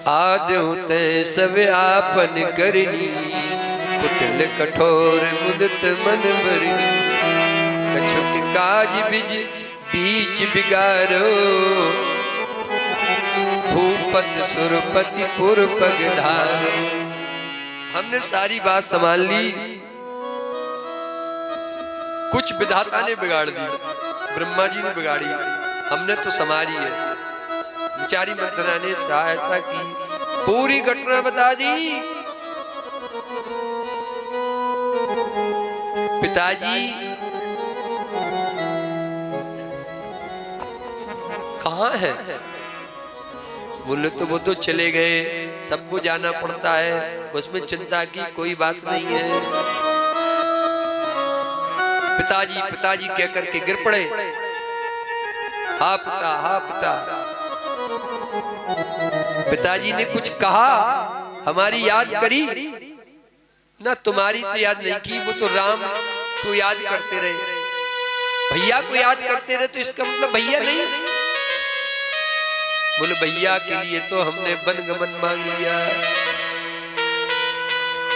आद्यों ते सब आपन करनी, कुटिल कठोर मुदत मन भरनी। कछुक काज बिज बीच बिगारो, भूपत सुरपति पुर पगधारो। हमने सारी बात संभाल ली, कुछ विधाता ने बिगाड़ दी, ब्रह्मा जी ने बिगाड़ी, हमने तो संभाली है। बेचारी मंथरा ने सहायता की, पूरी घटना बता दी। पिताजी कहाँ है? बोले तो वो तो चले गए, सबको जाना पड़ता है, उसमें चिंता की कोई बात नहीं है। पिताजी पिताजी कह करके गिर पड़े। हा पिता, हा पिता। पिताजी ने कुछ कहा, हमारी याद करी ना? तुम्हारी तो याद नहीं की, वो तो राम को याद करते रहे, भैया को याद करते रहे, तो इसका मतलब भैया नहीं? बोले भैया के लिए तो हमने वनगमन मांग लिया।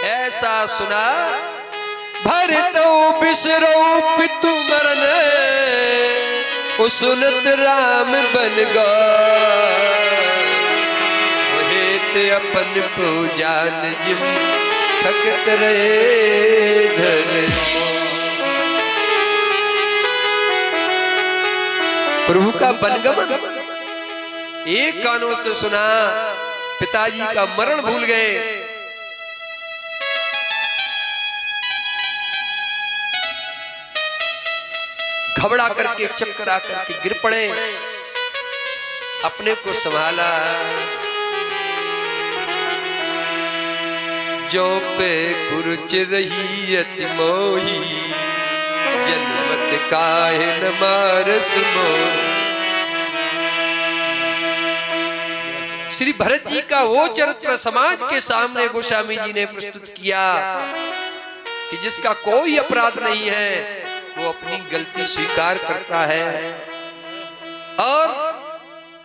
ऐसा सुना भरतो बिसरो पितु मरन, सुनत राम बन गए। अपन पूजान जिम थकत रहे धन। प्रभु का वनगमन एक कानों से सुना, पिताजी का मरण भूल गए। घबरा करके चक्कर आकर के गिर पड़े, अपने को संभाला। जो पे कुरुच रही अति मोही, जन्मत काहे न मारस मोह। श्री भरत जी का वो चरित्र समाज के सामने गोस्वामी जी ने प्रस्तुत किया कि जिसका कोई अपराध नहीं है, वो अपनी गलती स्वीकार करता है और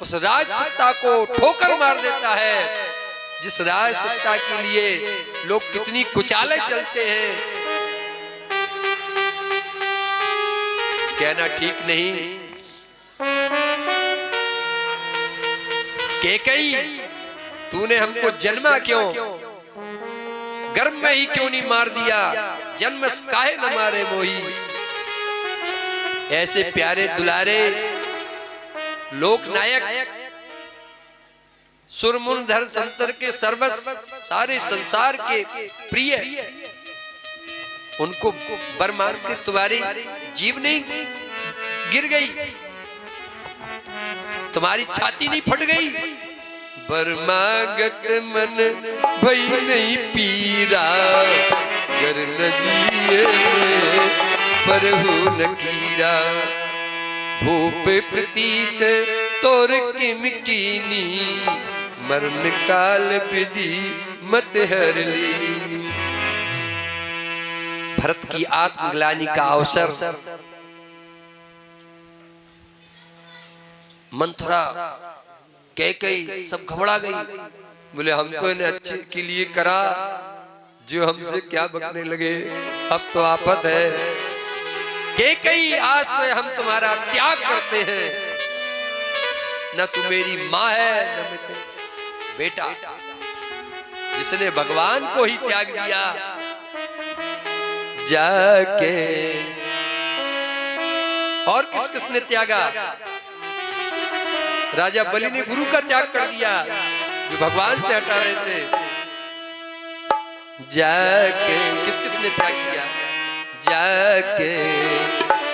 उस राज सत्ता को ठोकर मार देता है, जिस राज सत्ता के लिए लोग कितनी कुचाले चलते हैं। कहना ठीक नहीं। कैकेयी, तूने हमको जन्मा क्यों? गर्भ में ही क्यों नहीं मार दिया? जन्म काहे न मारे मोही। ऐसे प्यारे दुलारे लोकनायक सुरमुनधर संतर के सर्वस्व सारे संसार के प्रिय, उनको बर मार के तुम्हारी जीव नहीं गिर गई, तुम्हारी छाती नहीं फट गई। बरमागत मन भई नहीं पीरा, गर न जिए परहु न कीरा। भूप प्रतीत तोर किम कीनी, मरण काल विधि मत हर ली। भरत की आत्मग्लानि का अवसर। मंथरा कैकेयी सब घबरा गई। बोले हम तो इन्हें अच्छे के लिए करा, जो हमसे क्या बकने लगे, अब तो आफत है। कैकेयी आज से हम तुम्हारा त्याग करते हैं, न तू मेरी माँ है न मैं तेरा बेटा। जिसने भगवान को ही त्याग दिया जाके, और किस किसने त्यागा? राजा बलि ने गुरु का त्याग कर दिया, जो भगवान से हटा रहे थे। जाके किस किसने त्याग किया? जाके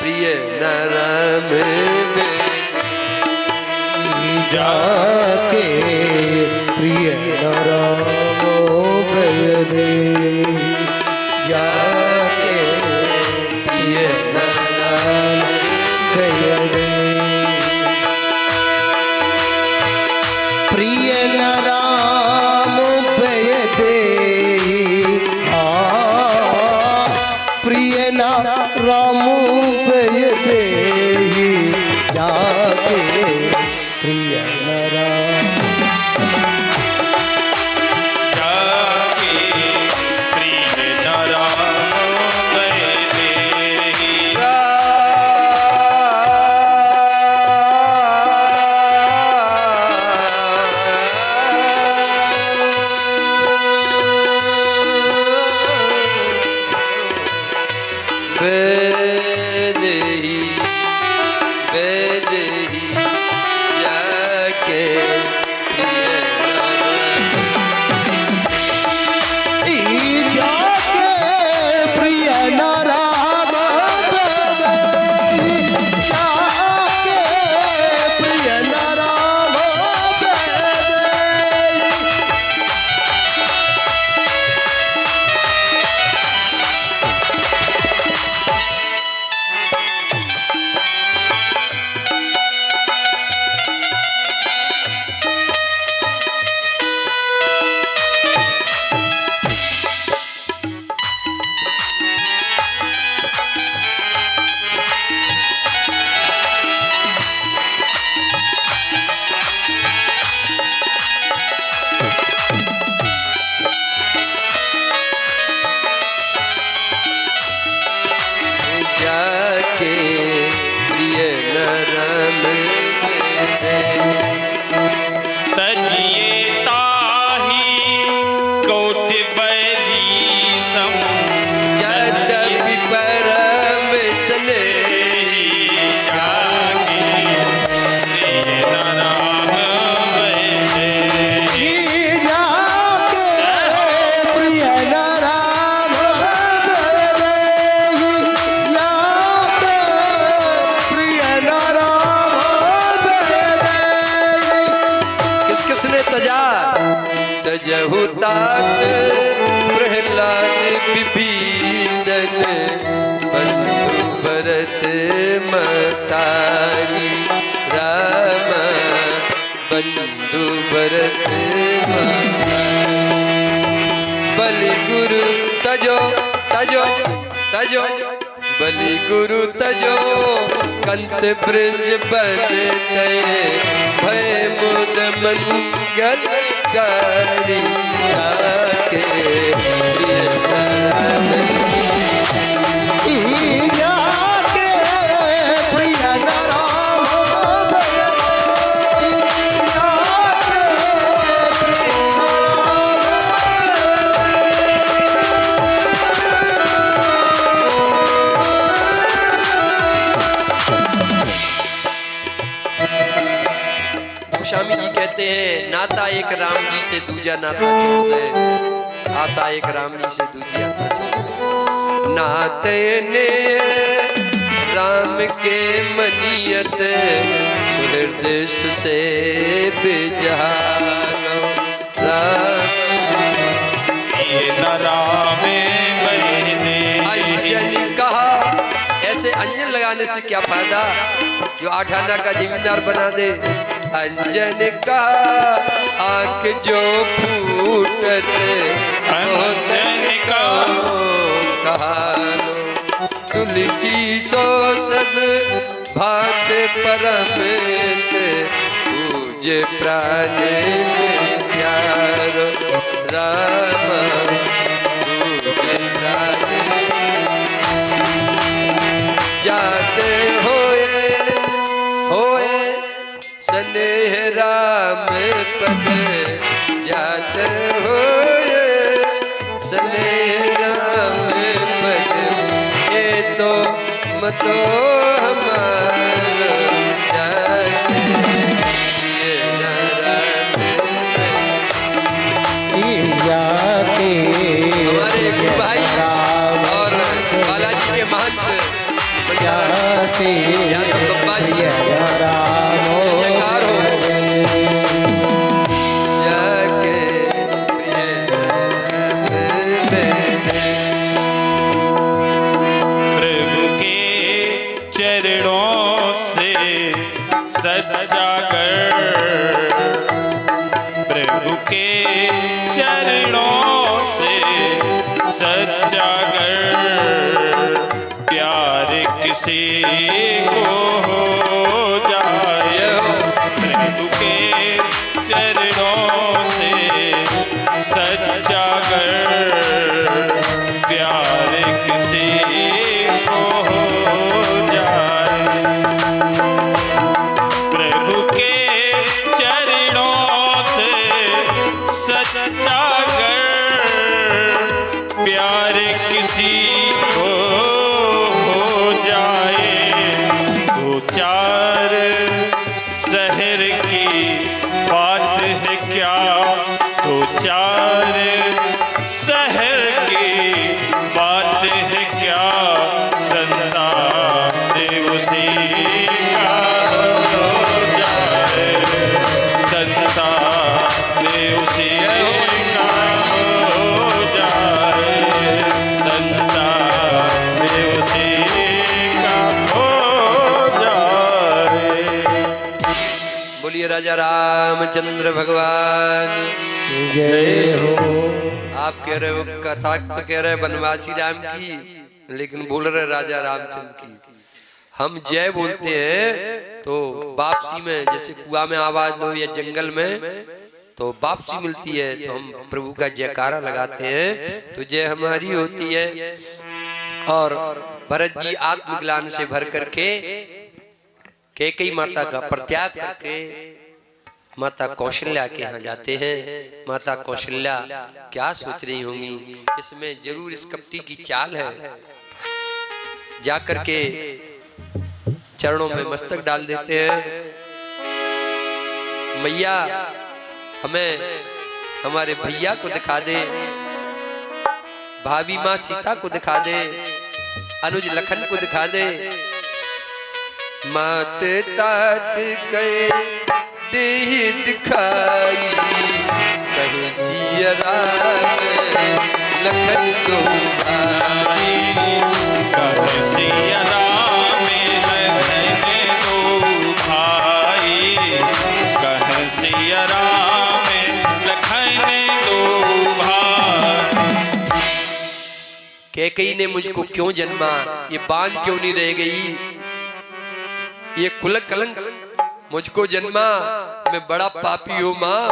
प्रिय नाराम जाके प्रिय नाराम दे, जाके प्रिय नाराम दे, प्रिय नाराम दे, प्रिय नाराम दे, जाके प्रिय नाराम जाके प्रिय नाराम दे। तजहु तात प्रहलाद विभीषण बंधु भरत मतारी राम बंधु भरत बलि गुरु तजो तजो तजो बलि गुरु तजो कंत ब्रज बन भय मुद मंगल कारी जाके प्रिय नाराम जाके प्रिय नाराम गोस्वामी जी कहते हैं, नाता एक राम जी से दूजा नाता छोड़ दे, आशा एक राम जी से दूजी आता छोड़ दे। नाते ने राम के मनियत सुहृद सुसे बिजानो राम ये नाराम अंजन कहा। ऐसे अंजन लगाने से क्या फायदा जो 8 आना का जिम्मेदार बना दे। अंजन का आंख जो फूटत अंजन का कहानो तुलसी सो सब भात परम पूज प्राण प्यारो राम पूज प्राण जाते होए होए स्नेह राम पद जात होए स्नेह राम पद ये तो मतो हमारा जाते रामचंद्र भगवान की जय हो। आप कह रहे हो कथा तो कह रहे बनवासी राम की, लेकिन बोल रहे राजा रामचंद्र की। हम जय बोलते हैं तो वापसी में जैसे कुआं में आवाज लो या जंगल में तो वापसी मिलती है, तो हम प्रभु का जयकारा लगाते हैं तो जय हमारी होती है। और भरत जी आत्मज्ञान से भर करके कैकेयी माता का परित्याग करके माता कौशल्या के यहाँ जाते हैं। माता कौशल्या क्या सोच रही होंगी, इसमें जरूर इस कपटी की चाल है। जाकर के चरणों में मस्तक डाल देते हैं, मैया हमें हमारे भैया को दिखा दे, भाभी माँ सीता को दिखा दे, अनुज लखन को दिखा दे। मात तात कहे देह दिखाई, कहे सिया राम लखन दो भाई, कहे सिया राम लखन दो भाई, कहे सिया राम लखन दो भाई। कैकेयी ने मुझको क्यों जन्मा, ये बांझ क्यों नहीं रह गई, ये कुलक कलंक मुझको जन्मा, मैं बड़ा पापी हूँ माँ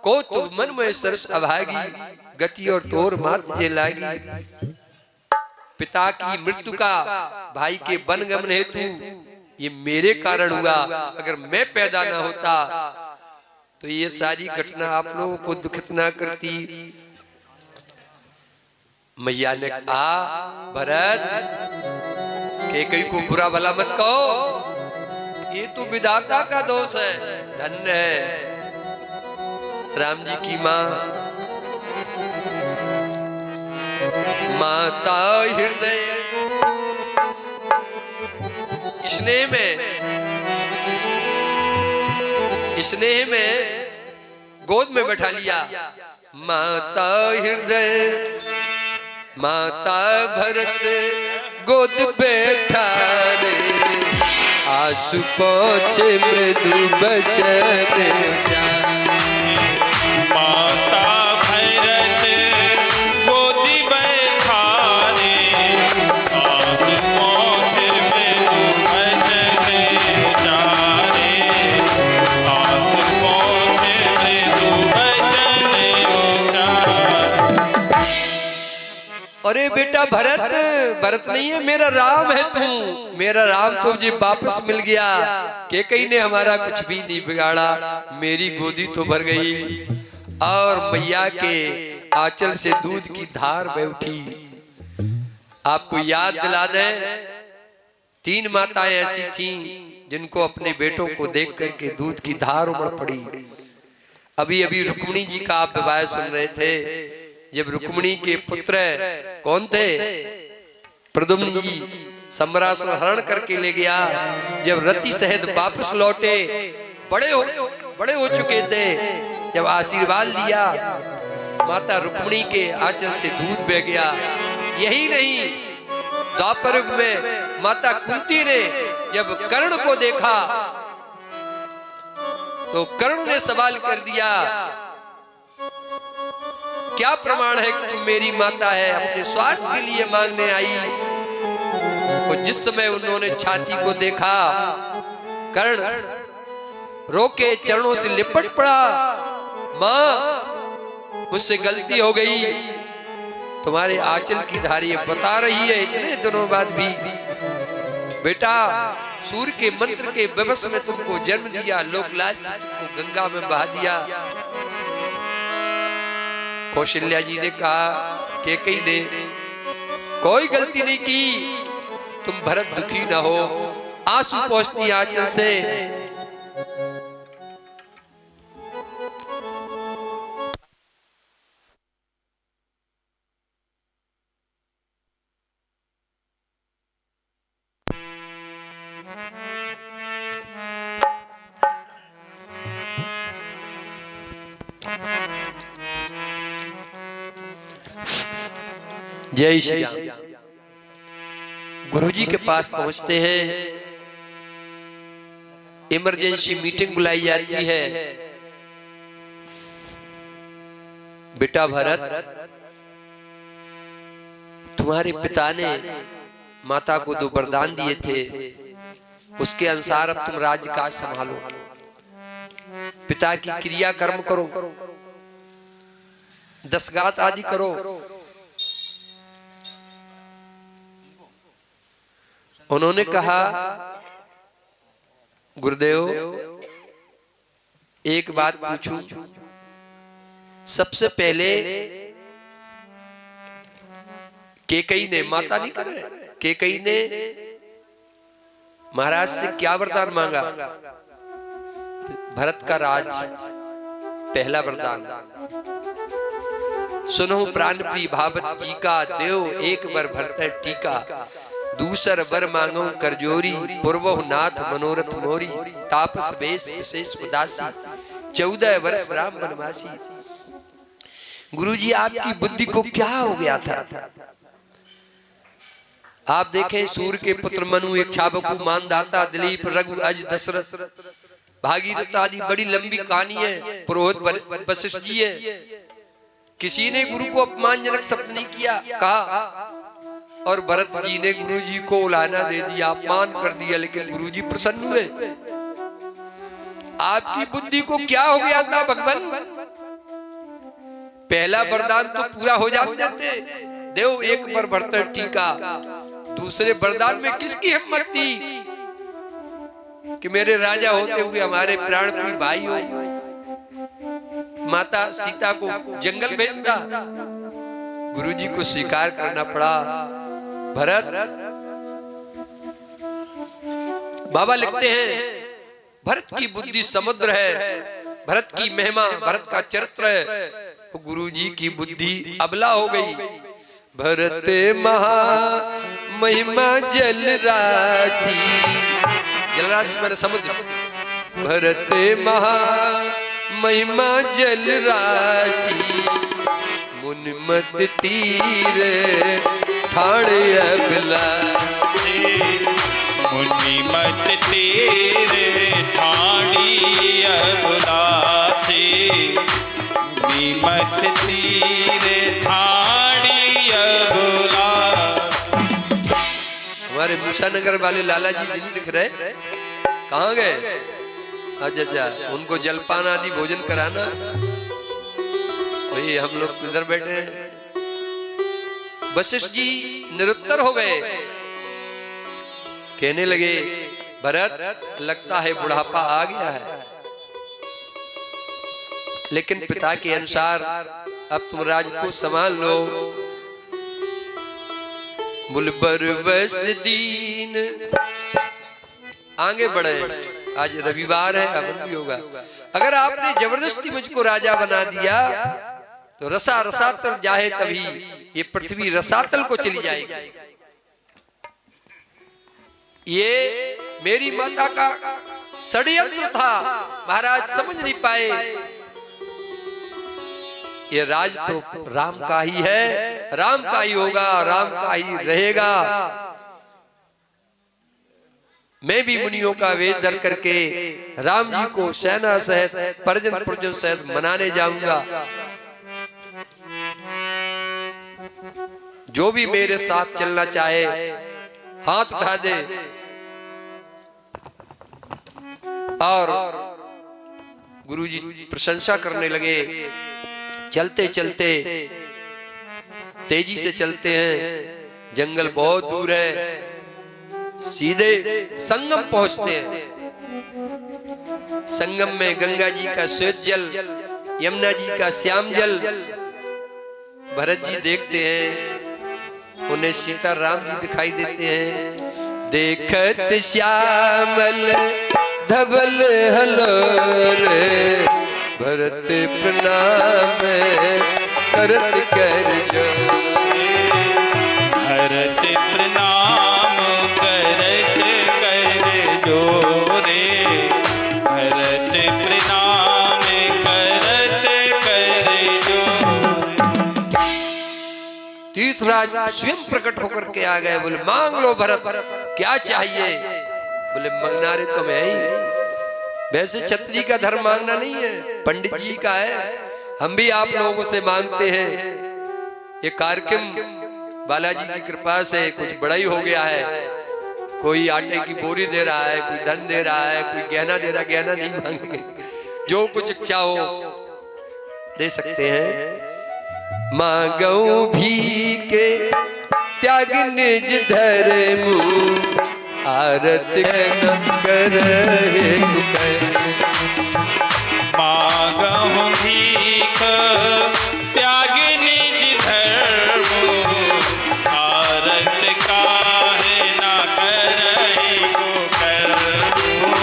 को तो मन में सरस अभागी, गति और तोर मात जे लागी। पिता की मृत्यु का भाई के बनगमन हेतु ये मेरे कारण हुआ, अगर मैं पैदा ना होता तो ये सारी घटना आप लोगों को दुखित ना करती। मैया ने कहा भरत कैकेयी को बुरा भला मत कहो, ये तो विधाता का दोष है। धन्य है राम जी की माँ, माता हृदय स्नेह में गोद में बैठा लिया। माता हृदय माता भरत गोद बैठा रे, आंसू पहुंचे मृदु बचन जा। माता भरत गोदी बैठा रे, आंसू पहुंचे मृदु बचन जा रे, आंसू पहुंचे मृदु बचन जा। अरे बेटा भरत, भरत नहीं है मेरा राम है तू, मेरा राम तो मुझे वापस मिल गया। कैकेयी ने हमारा कुछ भी नहीं बिगाड़ा, मेरी गोदी तो भर गई और मैया के आंचल से दूध की धार बह उठी। आपको याद दिला दें, 3 माताएं ऐसी थीं जिनको अपने बेटों को देख करके दूध की धार उमड़ पड़ी। अभी अभी रुक्मिणी जी का आप विवाह सुन रहे थे, जब रुक्मिणी के पुत्र कौन थे, प्रद्युम्न जी, सम्रासुर हरण करके ले गया। जब रति सहित वापस लौटे, बड़े हो चुके थे, जब आशीर्वाद दिया माता रुक्मिणी के आंचल से दूध बह गया। यही नहीं, द्वापर युग में माता कुंती ने जब कर्ण को देखा तो कर्ण ने सवाल कर दिया, क्या प्रमाण है कि तुम मेरी माता है, अपने स्वार्थ के लिए मांगने आई। तो जिस समय उन्होंने छाती को देखा, कर्ण रोके चरणों से लिपट पड़ा, मां मुझसे गलती हो गई, तुम्हारे आंचल की धारी बता रही है इतने दिनों बाद भी, बेटा सूर्य के मंत्र के विवश में तुमको जन्म दिया, लोकलाज से तुमको गंगा में बहा दिया। कौशल्या जी ने कहा कैकेयी ने कोई गलती नहीं की, तुम भरत दुखी ना हो। आंसू पहुंचती आंचल से, जय श्री राम। गुरुजी के पास पहुंचते हैं, इमरजेंसी मीटिंग बुलाई जाती है, बेटा भरत, तुम्हारे पिता ने माता को 2 वरदान दिए थे, उसके अनुसार अब तुम राज्य काज संभालो, पिता की क्रिया कर्म करो, दशगात आदि करो। उन्होंने कहा, गुरुदेव एक बात पूछूं, सबसे पहले केकई ने, माता नहीं कर रहे, केकई ने महाराज से क्या वरदान मांगा? भरत का राज, पहला वरदान। सुनो प्राण प्रिय भावत जी का, देव एक बर भरत टीका, दूसर बर मांगो करजोरी, पूर्वहु नाथ मनोरथ मोरी, तापस वेश विशेष उदासी, 14 वर्ष राम वनवासी। गुरुजी आपकी बुद्धि को क्या हो गया था? आप देखें, सूर्य के पुत्र मनु, इक्ष्वाकु, मानदाता, दिलीप, रघु, अज, दशरथ, भागीरथ आदि बड़ी लंबी कहानी है। पुरोहित वशिष्ठ जी है, किसी ने गुरु को अपमानजनक शब्द नहीं किया कहा, और भरत जी ने गुरु जी को उलाहना दे दिया, अपमान कर दिया, लेकिन गुरु जी प्रसन्न हुए। आपकी बुद्धि को क्या हो गया था भगवान? पहला वरदान तो पूरा हो जाते थे, देव एक बार भरत टीका, दूसरे वरदान में किसकी हिम्मत थी कि मेरे राजा होते हुए हमारे प्राण प्रिय भाई हो, माता सीता को जंगल भेजता? गुरुजी को स्वीकार करना पड़ा। भरत, बाबा लिखते हैं, भरत की बुद्धि समुद्र है, भरत की महिमा, भरत का चरित्र है, तो गुरुजी की बुद्धि अबला हो गई। भरत महा महिमा जल राशि, जल राशि मेरा समुद्र, भरत महा महिमा जल राशि, मुनमत तीर ठाणे अबला, मुनिमत तीर ठाणी अबलासी, मुनिमत तीर ठाणी अबला। हमारे मूसानगर वाले लाला जी नहीं दिख रहे, कहाँ गए? अच्छा, उनको जलपान आदि भोजन कराना, वही हम लोग इधर बैठे हैं। वशिष्ठ जी निरुत्तर हो गए, कहने लगे, भरत लगता है बुढ़ापा आ गया है, लेकिन पिता के अनुसार अब तुम राज को संभाल लो। बुलबर बस दीन, आगे बढ़े, आज रविवार है, हवन भी होगा। अगर आपने जबरदस्ती मुझको राजा बना दिया तो रसातल जाए तभी ये पृथ्वी रसातल को चली जाएगी। ये मेरी माता का षड्यंत्र था, महाराज समझ नहीं पाए। ये राज तो राम का ही है, राम का ही होगा, राम का ही रहेगा। मैं भी मुनियों का वेश धर करके राम जी को सेना सहित परिजन पुरजन सहित मनाने जाऊंगा। जो भी मेरे साथ चलना चाहे हाथ उठा दे। और गुरुजी प्रशंसा करने लगे। चलते चलते तेजी से चलते हैं, जंगल बहुत दूर है, सीधे संगम पहुंचते हैं। संगम में गंगा जी का श्वेत जल, यमुना जी का श्याम जल। भरत जी देखते हैं, उन्हें सीता राम जी दिखाई देते हैं। देखत श्यामल धवल हलोर, भरत प्रणाम करत कर जो। भरत प्रणाम करत कर जोरे, भरत प्रणाम करत कर जोरे। तीर्थराज स्वयं प्रकट होकर के आ गए। बोले मांग लो भरत, क्या चाहिए? बोले मंगनारे तो मैं ही, वैसे छत्री का धर्म मांगना नहीं है, पंडित जी का है। हम भी आप लोगों से मांगते हैं, ये कार्यक्रम बालाजी की कृपा से कुछ बड़ा ही हो गया है। कोई आटे की बोरी दे रहा है, कोई धन दे रहा है, कोई गहना दे रहा है। गहना नहीं मांगेंगे, जो कुछ इच्छा हो दे सकते हैं। मांगो भी के त्याग निज धर्म, आरत न करे मांगहु भीख त्याग निज धर्म, आरत काहे न करहि को कर्म,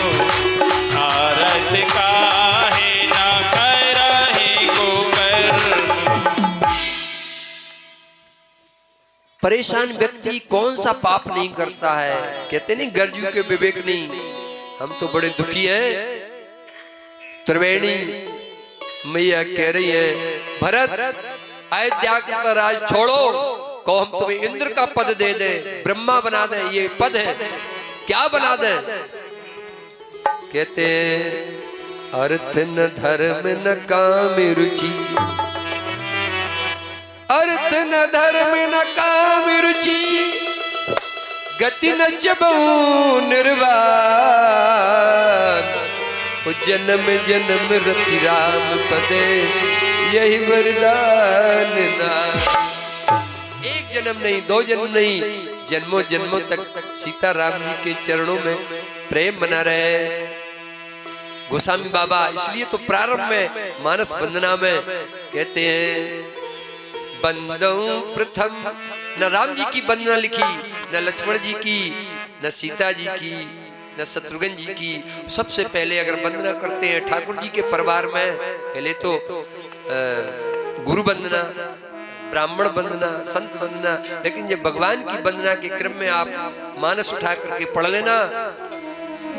आरत काहे न करहि को कर्म। परेशान व्यक्ति कौन सा पाप नहीं करता है। कहते नहीं गर्जू के विवेक नहीं। हम तो बड़े दुखी हैं। त्रिवेणी मैया कह रही है, भरत अयोध्या का राज छोड़ो, को हम तुम्हें इंद्र का पद दे दे, ब्रह्मा बना दे। ये पद है, क्या बना दे? कहते हैं अर्थ न धर्म न काम रुचि, अर्थ न धर्म न काम रुचि, गति न जबऊ निर्वाण, जन्म जन्म रति राम पदे, यही वरदान ना। एक जन्म नहीं, दो जन्म नहीं, जन्मों जन्मों तक सीता राम जी के चरणों में प्रेम बना रहे। गोस्वामी बाबा इसलिए तो प्रारंभ में मानस वंदना में कहते हैं, बंदौ प्रथम, न राम जी की वंदना लिखी, न लक्ष्मण जी की, न सीता जी की, न शत्रुघ्न जी की। सबसे पहले अगर वंदना करते हैं ठाकुर जी के परिवार में, पहले तो गुरु वंदना, ब्राह्मण वंदना, संत वंदना, लेकिन जब भगवान की वंदना के क्रम में आप मानस उठा करके पढ़ लेना,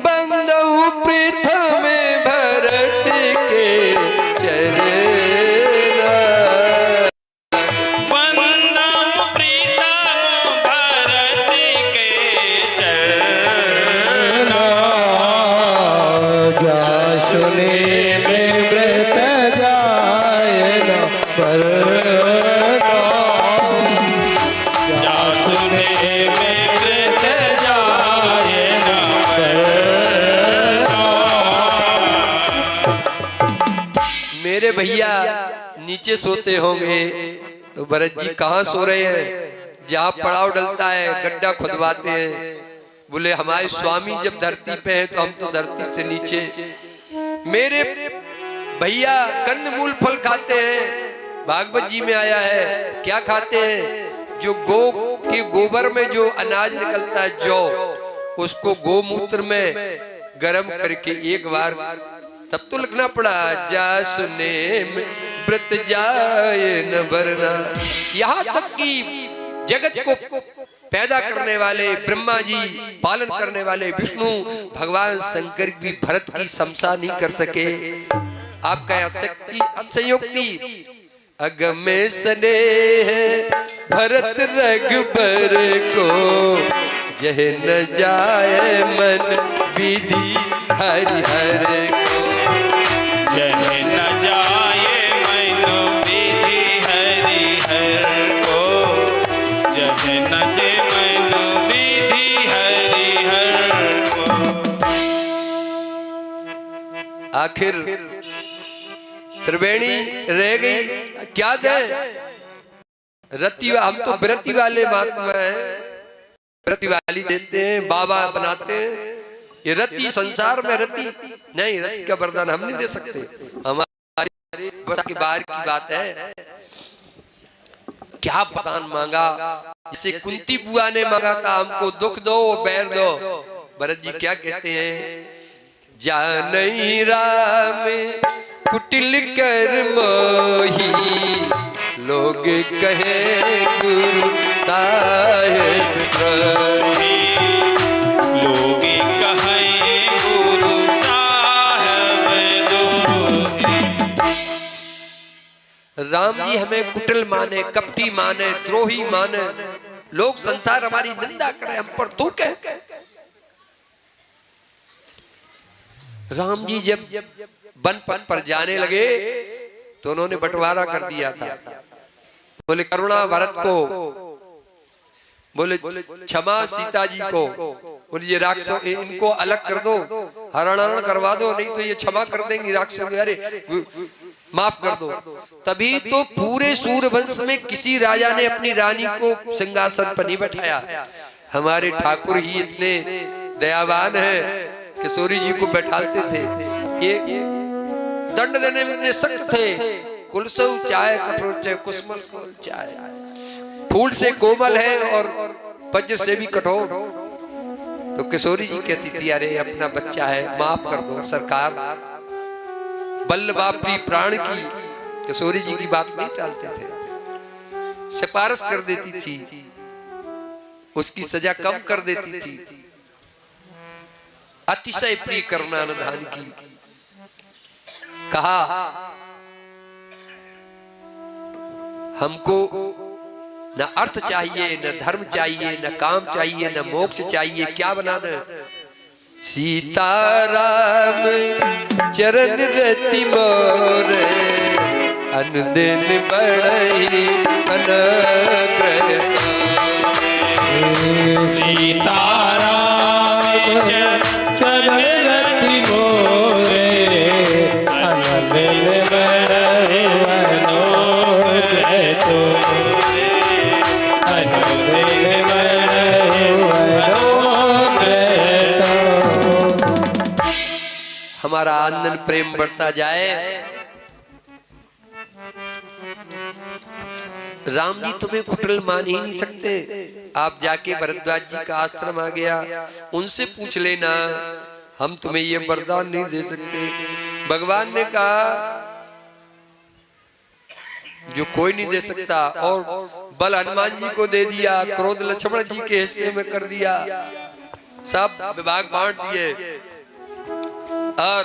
बंदौ प्रथम भरत के चरणा, बंदौ प्रीतम भरत के चरणा, जा सुने में व्रत जाए न परना, जा सुने में व्रत जाए न परना। मेरे भैया नीचे सोते होंगे तो भरत जी कहाँ सो रहे हैं? जहाँ पड़ाव डलता है गड्ढा खुदवाते हैं। बोले हमारे स्वामी जब धरती पे हैं तो हम तो धरती से नीचे। मेरे भैया कंदमूल फल खाते हैं। भागवत जी में आया है, क्या खाते हैं? जो गो के गोबर में जो अनाज निकलता है, जौ, उसको गोमूत्र में गरम करके एक बार, तब तो लिखना पड़ा, जा सुने व्रत जाए न वरना। यहाँ तक कि जगत को पैदा करने वाले ब्रह्मा जी, पालन करने वाले विष्णु भगवान शंकर भी भरत की समसा नहीं कर सके। आपका शक्ति असंयुक्ति अगमे स्नेह भरत रघुबर को, जह न जाए मन विधि हरिहर को, जह न जाए मन विधि हरिहर को, जह न जाए मन विधि हरिहर को। आखिर त्रिवेणी रह गई, क्या दे? रति, हम तो व्रति वाले महात्मा हैं, व्रति वाली देते हैं, बाबा बनाते हैं। ये रति संसार में रति नहीं, रति का वरदान हम नहीं दे सकते, हमारी की बाहर की बात है। क्या वरदान मांगा? जिसे कुंती बुआ ने मांगा था, हमको दुख दो बैर दो। भरत जी क्या कहते हैं? जानई राम कुटिल कर मोही, लोग कहे गुरु साहेब द्रोही, लोग कहे गुरु साहेब द्रोही। राम जी हमें कुटिल माने, कपटी माने, द्रोही माने, लोग संसार हमारी निंदा करे, हम पर तू कह। राम जी जब वन पथ पर जाने लगे तो उन्होंने बंटवारा कर दिया था। बोले करुणा भरत को, बोले क्षमा सीता जी को, बोले ये राक्षसों इनको अलग कर दो, हरण करवा दो, नहीं तो ये क्षमा कर देंगे राक्षसों के, अरे माफ कर दो। तभी तो पूरे सूर्यवंश में किसी राजा ने अपनी रानी को सिंहासन पर नहीं बैठाया। हमारे ठाकुर ही इतने दयावान हैं कि सूर्य जी को बैठाते थे। ये दंड देने में इतने सख्त थे। कुलसव चाहे कठोर चाहे कुसमल को चाहे, फूल से कोमल है और वज्र से भी कठोर। तो किशोरी जी कहती थी अरे अपना बच्चा है, माफ कर दो सरकार। बल्लभाप्री प्राण की किशोरी जी की बात नहीं टालते थे, सिफारिश कर देती थी, उसकी सजा कम कर देती थी। अतिशय प्रिय करुणानिधान की कहा हमको न अर्थ चाहिए, न धर्म चाहिए, न काम चाहिए, न मोक्ष चाहिए, क्या बनाना? सीताराम चरण रति मोर, अनुदिन बढ़ई अनुग्रह। सीताराम चरण रति मोरे, अनुदिन बढ़ई अनुग्रह तोरे, अनुदिन बढ़ई अनुग्रह तोरे। हमारा आनंद प्रेम बढ़ता जाए। राम जी तुम्हें कुटिल मान ही नहीं सकते। आप जाके भरद्वाज जी का आश्रम आ गया, उनसे पूछ लेना, हम तुम्हें ये वरदान नहीं दे सकते। भगवान ने कहा जो कोई नहीं दे सकता, और बल हनुमान जी को दे दिया, क्रोध लक्ष्मण जी के हिस्से में कर दिया, सब विभाग बांट दिए। और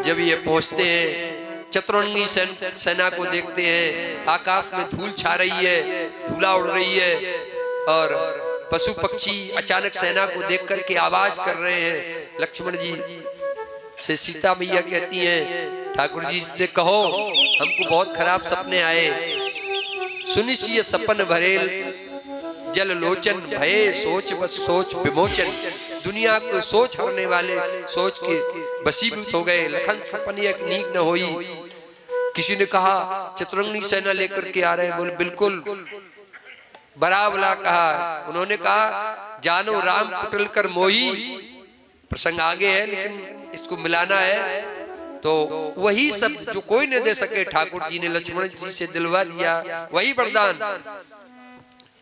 जब ये पहुंचते हैं, चतुरंगी सेना को देखते हैं, आकाश में धूल छा रही है, धूला उड़ रही है, और पशु पक्षी अचानक सेना को देख करके आवाज कर रहे हैं। लक्ष्मण जी से सीता मैया कहती हैं ठाकुर जी से कहो हमको बहुत खराब सपने आए। सुनिश्चित सपन भरेल जल लोचन, भये सोच बस सोच विमोचन। दुनिया को सोच हरने वाले सोच के बसीभूत हो गए। लखन सपन एक नीक न होई। किसी ने कहा चतुरंगी सेना लेकर के आ रहे हैं, बोले बिल्कुल बराबला कहा। उन्होंने कहा जानो राम कुटिल कर मोही। प्रसंग आगे है लेकिन इसको मिलाना है। तो वही सब जो कोई न दे सके, ठाकुर जी ने लक्ष्मण जी से दिलवा दिया, वही वरदान।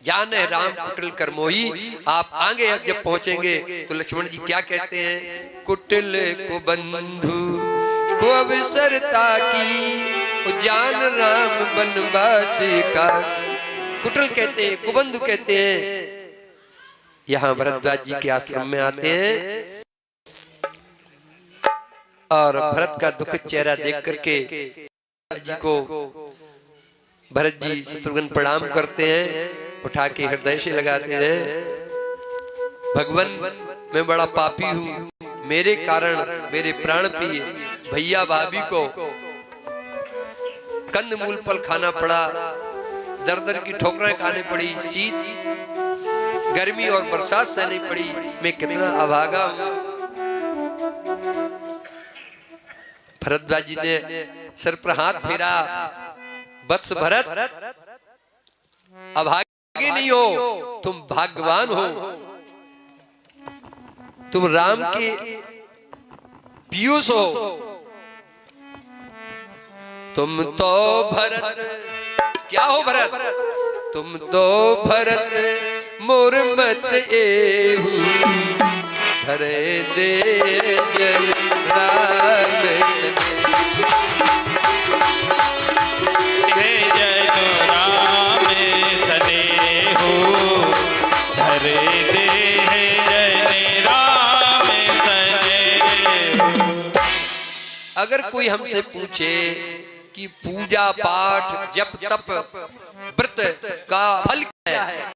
जान है राम कुटिल कर मोही। आप आगे अब जब पहुंचेंगे तो लक्ष्मण जी क्या कहते हैं? कुटिल को बंधु को अवसरता की, जान राम बनवास का। कुटिल कहते हैं, कुबंधु कहते हैं। यहाँ भरद्वाज जी के आश्रम में आते हैं और भरत का दुखित चेहरा देख करके जी को भरत जी शत्रुघ्न प्रणाम करते हैं, उठा के हृदय से लगाते हैं। भगवान मैं बड़ा पापी हूँ, मेरे कारण मेरे प्राण प्रिय भैया भाभी को कंदमूल फल खाना पड़ा, दर दर की ठोकरें खाने पड़ी, शीत गर्मी और बरसात सहनी पड़ी। मैं कितना अभागा हूँ। भरद्वाज जी ने सिर पर हाथ फेरा, वत्स भरत अभागे नहीं हो, तुम भाग्यवान हो। तुम राम के पीयूष हो। तुम तो भरत, क्या हो भरत? तुम तो भरत मोर मत एहू, धरे दे जल राम से। हे जय राम सनेहु, धरे दे जय राम सनेहु। अगर कोई हमसे पूछे कि पूजा पाठ जप तप व्रत का फल क्या है,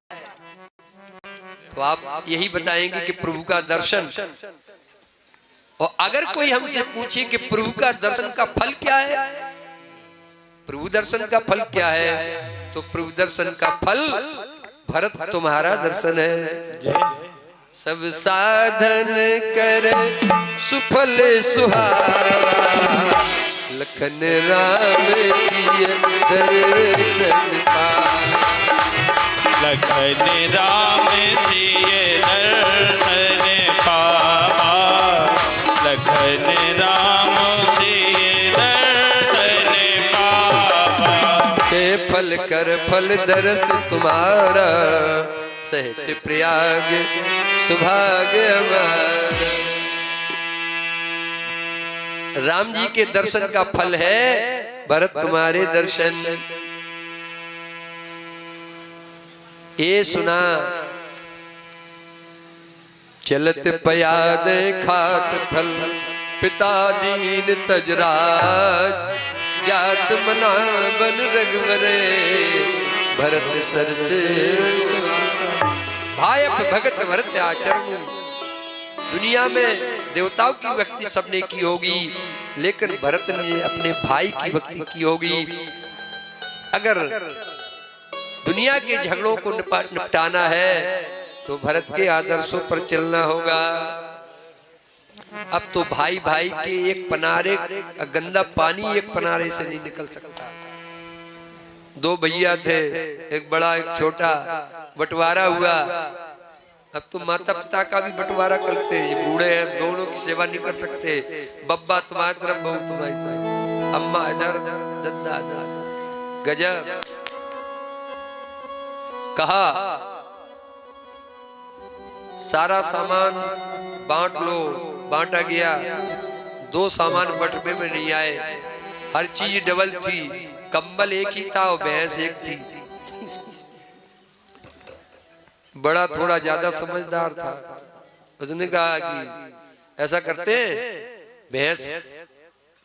तो आप यही बताएंगे कि प्रभु का दर्शन और अगर कोई हमसे पूछे कि प्रभु का दर्शन का फल क्या है, प्रभु दर्शन का फल क्या है, तो प्रभु दर्शन का फल भरत तुम्हारा दर्शन है। सब साधन कर सुफल सुहावा, लखन राम सिय दर्शन पावा। लखन राम सिय दर्शन पावा, लखन राम सिय दर्शन पावा। ते फल कर फल दर्श तुम्हारा, सहत प्रयाग सुभाग्य हमारा। राम जी के दर्शन का फल है भरत तुम्हारे दर्शन। ये सुना चलत पयाद खात फल, पिता दीन तजराज, जात मना बन रघुवरे, भरत सरस भायप भगत भरत आचरण। दुनिया में देवताओं की भक्ति सबने की होगी, लेकिन भरत ने अपने भाई की भक्ति की होगी। अगर दुनिया के झगड़ों को निपटाना है तो भरत के आदर्शों पर चलना होगा। अब तो भाई भाई के एक पनारे, गंदा पानी एक पनारे से नहीं निकल सकता। दो भैया थे, एक बड़ा एक छोटा, बंटवारा हुआ। अब तो माता पिता का भी बंटवारा करते, ये बूढ़े हैं, दोनों की सेवा नहीं कर सकते। बब्बा तुम्हारी तरफ, बहू तुम्हारी तरफ, अम्मा इधर, दद्दा इधर। गजब। कहा सारा सामान बांट लो, बांटा गया। दो सामान बटवे में नहीं आए, हर चीज डबल थी। कंबल एक ही था और भैंस एक थी। बड़ा थोड़ा ज्यादा समझदार था, उसने कहा कि ऐसा करते हैं, भैंस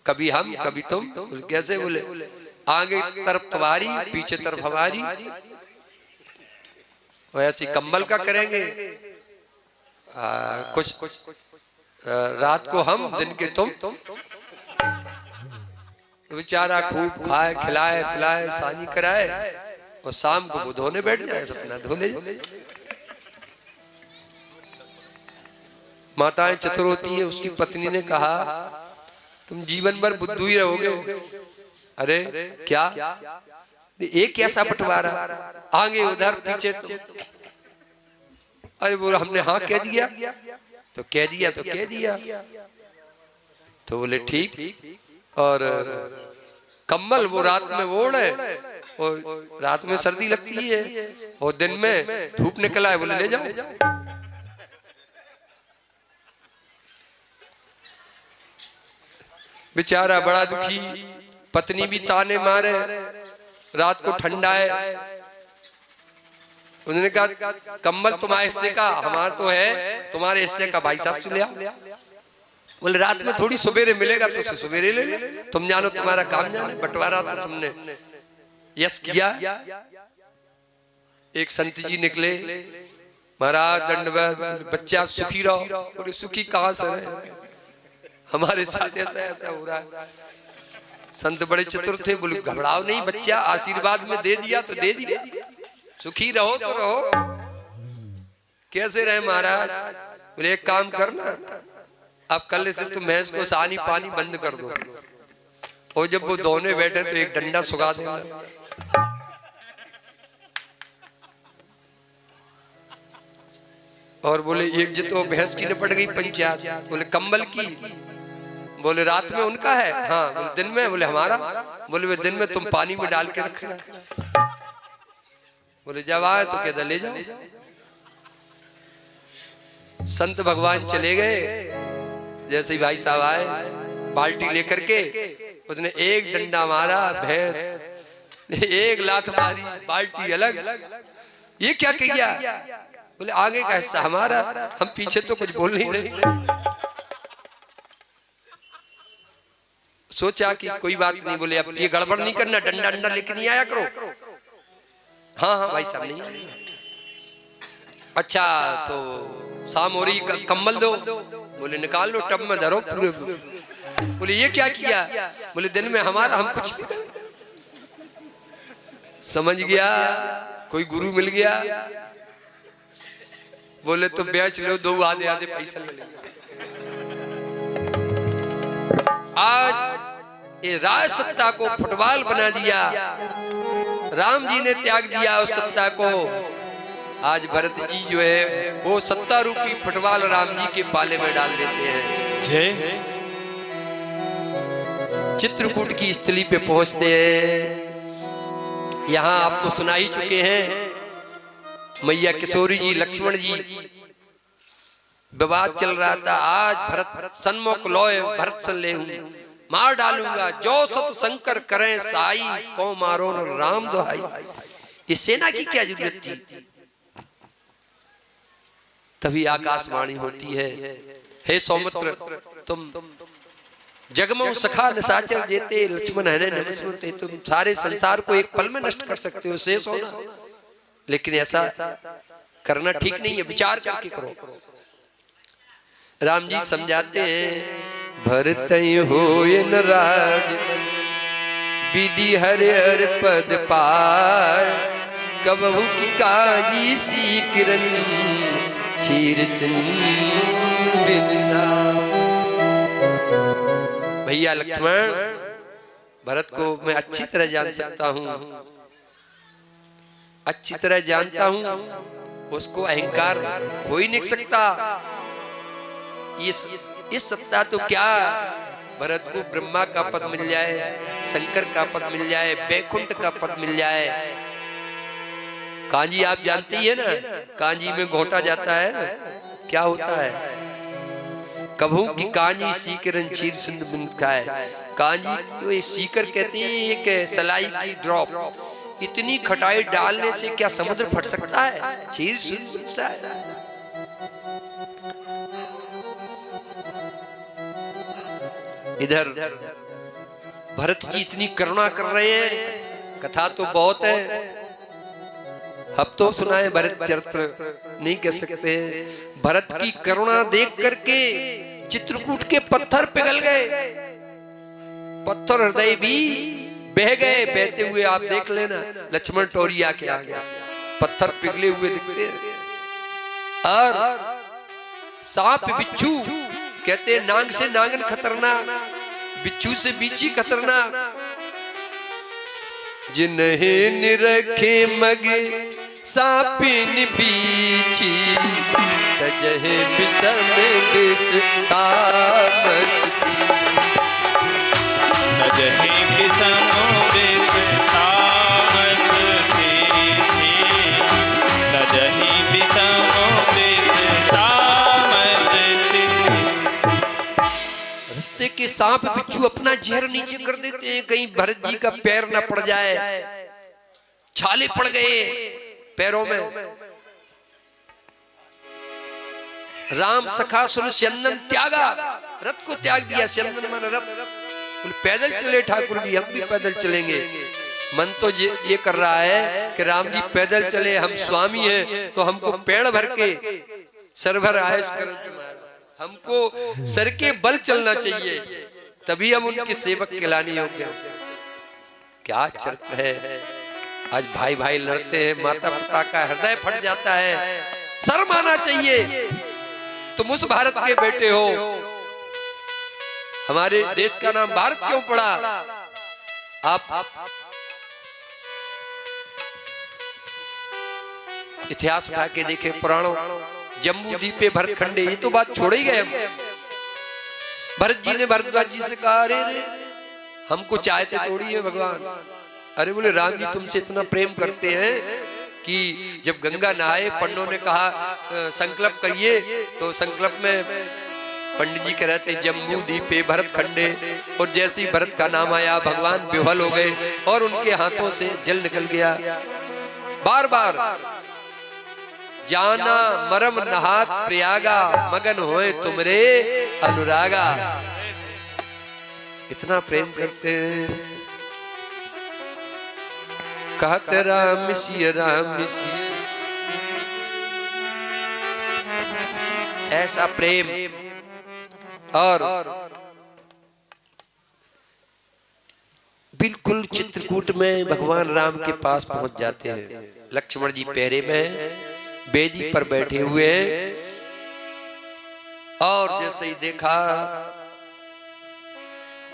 कभी हम कभी तुम। कैसे? बोले आगे तरफ तुम्हारी, पीछे तरफ हमारी। और ऐसी कंबल का करेंगे, कुछ रात को हम, दिन के तुम। बेचारा खूब खाए, खिलाए पिलाए, सानी कराए, और शाम को वो धोने बैठ जाए, अपना धो ले। माताएं चतुर होती है। उसकी पत्नी ने कहा तुम जीवन भर बुद्धू ही रहोगे। अरे क्या? एक कैसा बंटवारा, आगे उधर पीछे तुम। अरे बोला हमने हाँ कह दिया तो कह दिया तो कह दिया। तो बोले ठीक। और कम्बल वो रात में ओढ़े, और रात में सर्दी लगती है और दिन में धूप निकला है, बोले ले जाओ। बेचारा बड़ा दुखी, पत्नी भी ताने मारे, रात को ठंडा है। उन्होंने कहा कम्बल तुम्हारे हिस्से का, हमारा तो है, तुम्हारे हिस्से का भाई साहब से ले आओ। बोले रात में थोड़ी सवेरे मिलेगा तो सवेरे ले ले, तुम जानो तुम्हारा काम जाने। बंटवारा तो तुमने यस किया। एक संत जी निकले, महाराज दंडवत, बच्चा सुखी रहो। और सुखी कहाँ से रहे, हमारे साथ ऐसा ऐसा हो रहा है। संत बड़े चतुर थे, बोले घबराओ नहीं बच्चा, आशीर्वाद में दे दिया तो दे दिया, सुखी रहो तो रहो। कैसे रहे महाराज? बोले एक काम करना, अब कल से तुम भैंस को सानी पानी बंद कर दो, और जब वो दोने बैठे तो एक डंडा सुखा देना। और बोले एक जी तो भैंस की निपट गई पंचायत। बोले कंबल की? बोले रात में उनका है। हाँ। बोले दिन में? बोले हमारा। बोले वे दिन में तुम पानी में डाल के रखना। बोले जब आए तो कहता ले जाओ। संत भगवान चले गए। जैसे ही भाई साहब आए, बाल्टी लेकर के उसने एक डंडा मारा, भैंस एक लात मारी, बाल्टी अलग। ये क्या किया? बोले आगे का हिस्सा हमारा, हम पीछे तो कुछ बोल नहीं रहे। सोचा कि कोई बात नहीं। बोले अब ये गड़बड़ नहीं करना, डंडा डंडा लेके नहीं आया करो। हाँ हाँ भाई साहब नहीं आया। अच्छा तो शाम हो रही, कम्बल दो। बोले निकाल लो टब में धरो पूरे। बोले ये क्या किया? बोले दिन में हमारा हम कुछ नहीं कर। समझ गया, कोई गुरु मिल गया। बोले तो बेच लो, दो आधे आधे पैसा ले लेंगे। आज ये राज सत्ता को फुटबॉल बना दिया, राम जी ने त्याग दिया उस सत्ता को। आज भरत जी जो है वो सत्ता रूपी फुटबॉल राम जी के पाले में डाल देते हैं। जय। चित्रकूट की स्थली पे पहुंचते हैं। यहाँ आपको सुना ही चुके हैं, मैया किशोरी जी, लक्ष्मण जी, विवाद चल रहा था। आज भरत सन्मुख लोय भरत सन ले मार डालूंगा, जो सत शंकर करें साई, को मारो न राम दोहाई। ये सेना की क्या जरूरत थी? तभी आकाशवाणी होती है, हे सौमित्र तुम जगमो सखा निशाचर जेते, लक्ष्मण है नमस्ते। तुम सारे संसार को एक पल में नष्ट कर सकते हो, शेष होना, लेकिन ऐसा करना ठीक नहीं है, विचार करके करो। राम जी समझाते हैं, भरत होय न राज, विधि हरि हर पद पाय, कबहु की काजी सी किरण, क्षीर सिंधु बिनसा। भैया लक्ष्मण, भरत को मैं अच्छी तरह जान सकता हूं, अच्छी तरह जानता हूं, उसको अहंकार हो ही नहीं सकता। इस सप्ताह तो क्या भरत को ब्रह्मा का पद मिल जाए, शंकर का पद मिल जाए, बैकुंठ का पद मिल जाए। कांजी आप जानती है ना, कांजी में घोटा जाता है, क्या होता है? कभू की कांजी सीकरन क्षीर सिंधु बिनसा है। कांजी तो ये सीकर कहते हैं, एक सलाई की ड्रॉप। इतनी खटाई डालने से क्या समुद्र फट सकता है? क्षीर सिंधु बिनसा है। इधर भरत जी इतनी करुणा कर रहे हैं, कथा तो बहुत है, अब तो सुनाए भरत चरित्र नहीं कह सकते। भरत की करुणा देख करके चित्रकूट के पत्थर पिघल गए, पत्थर हृदय भी बह गए। बहते हुए आप देख लेना, लक्ष्मण टोरिया के आ गया, पत्थर पिघले हुए दिखते हैं। और सांप बिच्छू कहते हैं, नाग से नागन खतरनाक, बिच्छू से बीची खतरनाक। जिन्हें निरखे मगे सापिन बीची, तजहे बिसम बिस तामस्ती। तजहे बिसम बिस तामस्ती, तजहे बिसम बिस तामस्ती। रस्ते के सांप बिच्छू अपना जहर नीचे कर देते हैं, कहीं भरत जी का पैर न पड़ जाए। छाले पड़ गए पैरों में। राम सखा सुन चंदन त्यागा, रथ को त्याग दिया। चंदन मन रथ, पैदल चले ठाकुर जी, हम भी पैदल चलेंगे। मन तो ये कर रहा है कि राम जी पैदल चले, हम स्वामी हैं तो हमको पेड़ भर के सर भर आयश करें, हमको सर के बल चलना चाहिए, तभी हम उनके सेवक कहलाने योग्य। क्या चरित्र है। आज भाई भाई लड़ते हैं, माता पिता का हृदय फट जाता है। शर्म आना चाहिए, तुम उस भारत के बेटे हो। हमारे देश का नाम भारत क्यों पड़ा? आप इतिहास उठा के देखें, पुराणों, जम्बू द्वीपे भरतखंडे, ये तो बात छोड़ ही गए हम। भरत जी ने भरद्वाज जी से कहा, अरे रे हमको चाहते थोड़ी है भगवान। अरे बोले राम जी तुमसे इतना प्रेम करते हैं कि जब गंगा नहाए, पंडों ने कहा संकल्प करिए, तो संकल्प में पंडित जी कह रहे थे जम्बू द्वीपे भरतखंडे, और जैसे ही भरत का नाम आया भगवान विह्वल हो गए और उनके हाथों से जल निकल गया। बार बार जाना मरम नहात प्रयागा, मगन होए तुमरे अनुरागा। इतना प्रेम करते हैं। कहत राम सिया राम सिया, ऐसा प्रेम और बिल्कुल चित्रकूट में भगवान राम के पास पहुंच जाते हैं। लक्ष्मण जी पैरे में बेदी पर बैठे हुए हैं और जैसे ही देखा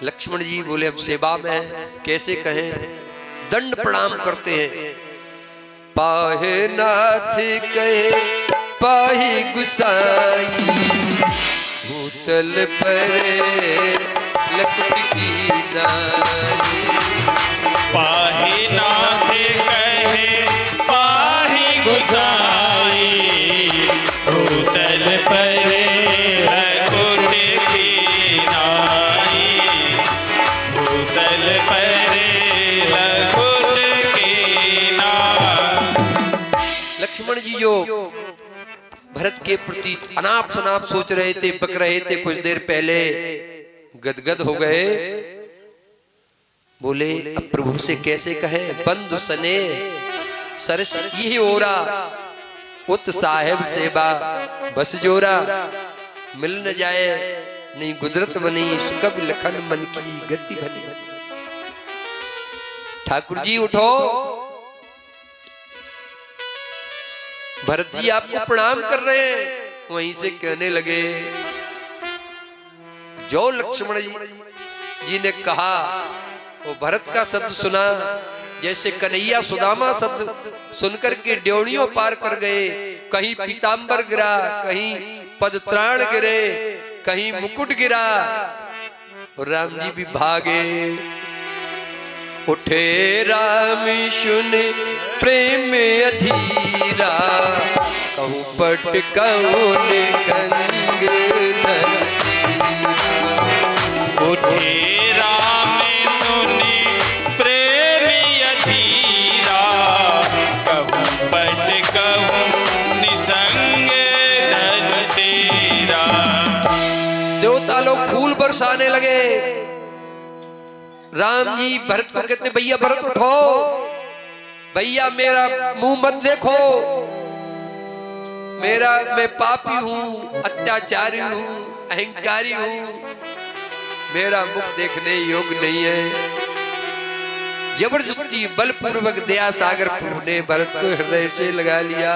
लक्ष्मण जी बोले अब सेवा में कैसे कहें, दंड प्रणाम करते हैं। पाहे नाथ कहे पाही गुसाई, भूतल परे लकुट की नाई। पाही नाथ कहे पाही गुसाई, भूतल परे लकुट की नाई, भूतल परे लकुट की नाई। लक्ष्मण जी जो भरत के प्रति अनाप शनाप सोच रहे थे, बक रहे थे, कुछ देर पहले गदगद हो गए। बोले अब प्रभु से कैसे कहें, बंधु सने सरस यही ओरा, उत साहेब सेवा बस जोरा। मिल न जाए नहीं गुजरत बनी, सुकब लखन मन की गति बनी। ठाकुर जी उठो, भरत जी आपको प्रणाम कर रहे हैं। वहीं से कहने लगे, जो लक्ष्मण जी ने कहा वो भरत का शब्द सुना, जैसे कन्हैया सुदामा शब्द सुनकर के ड्योनियों पार कर गए। कहीं पीतांबर गिरा, कहीं पदत्राण गिरे, कहीं मुकुट गिरा और राम जी भी भागे। उठे राम सुन प्रेम अधीरा, कहूँ पट कहूँ निकंग धन। उठे राम सुनि प्रेम अधीरा, कहूँ पट कहूँ निसंग धन तेरा। देवता लोग फूल बरसाने लगे। राम जी भरत को कहते, भैया भरत उठो, भैया मेरा मुंह मत देखो, मैं पापी हूं, अत्याचारी हूं, अहंकारी हूं, मेरा मुख देखने योग्य नहीं है। जबरदस्ती बलपूर्वक दया सागर प्रभु ने भरत को हृदय से लगा लिया।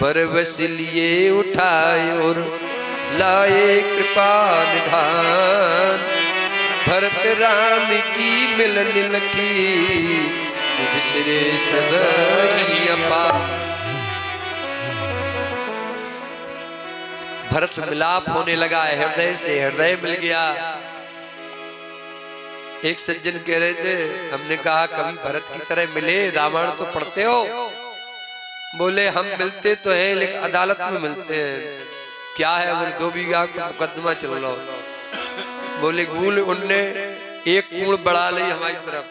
बरबस लिए उठाए और लाए कृपा निधान, भरत राम की मिलन लखी, बिसरे सभी अपार। भरत मिलाप होने लगा, हृदय से हृदय मिल गया। एक सज्जन कह रहे थे, हमने कहा कभी भरत की तरह मिले, रामायण तो पढ़ते हो? बोले हम मिलते तो हैं लेकिन अदालत में मिलते हैं। क्या है? बोले 2 बीघा का मुकदमा चल रहा हो। बोले गूल उनने एक कूड़ बढ़ा ली हमारी तरफ,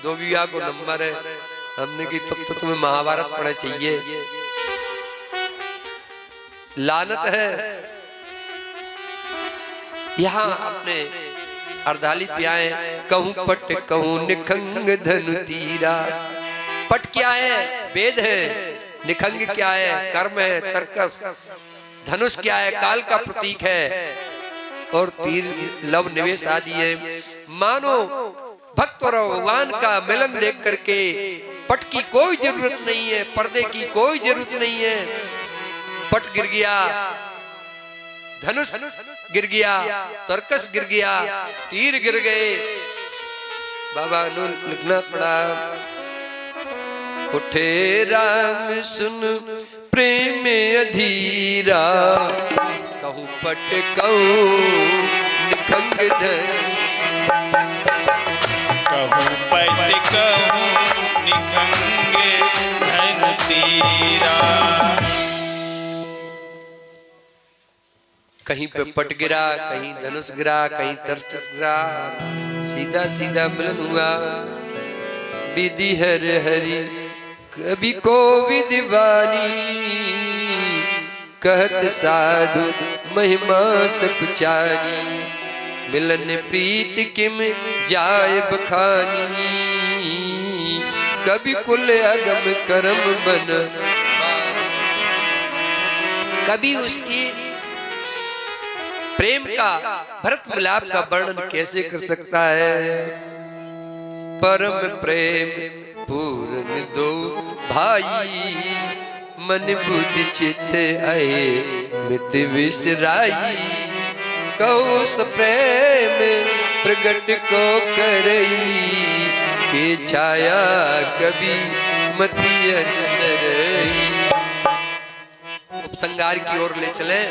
2 बीघा को नंबर है। हमने की तब तो तुम्हें महाभारत पढ़े चाहिए, लानत है। यहाँ अपने अर्धाली पे आए, कहूँ पट कहूँ निखंग धनु तीरा। पट क्या है? वेद है। निखंग क्या है? कर्म है, तर्कस। धनुष क्या है? काल का प्रतीक है। और तीर लव निवेश आदि है। मानो भक्त और भगवान का मिलन देख करके पट की कोई जरूरत नहीं है, पर्दे की कोई जरूरत नहीं है। पट गिर गया, धनुष गिर गया, तर्कस गिर गया, तीर गिर गए। बाबा ने लिखना पड़ा, उठे राम सुन प्रेम अधीरा, कहूँ पट कहूँ निखंग धन। कहूँ पट कहूँ निखंग धन तेरा। कहीं पे पट गिरा, कहीं धनुष गिरा, कहीं तर्कस गिरा, सीधा सीधा मिलन हुआ। विधि हर हरि कभी को विधि वाणी, कहत साधु महिमा सकुचारी। मिलन प्रीत किम जाय बखानी, कभी कुल अगम करम बन। कभी उसकी प्रेम का भरत मिलाप का वर्णन कैसे कर सकता है। परम प्रेम पूर्ण दो भाई, मन बुद्धि चित्त आए मित विसराई। कहो स प्रेम प्रगट को करई, के छाया कभी मति अनुसरई। उपसंगार की ओर ले चले।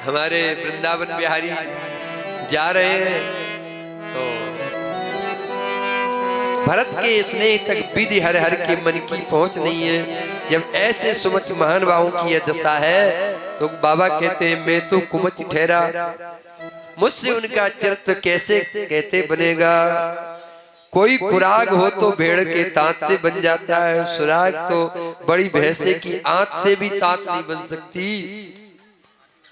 हमारे वृंदावन बिहारी जा रहे हैं तो भरत के स्नेह तक विधि हर हर के मन की पहुंच नहीं है। जब ऐसे सुमति महानुभावों की यह दशा है तो बाबा कहते हैं मैं तो कुमति ठहरा, मुझसे उनका चरित्र कैसे कहते बनेगा। कोई कुराग हो तो भेड़ के तांत से बन जाता है, सुराग तो बड़ी भैंसे की आंत से भी तांत नहीं बन सकती।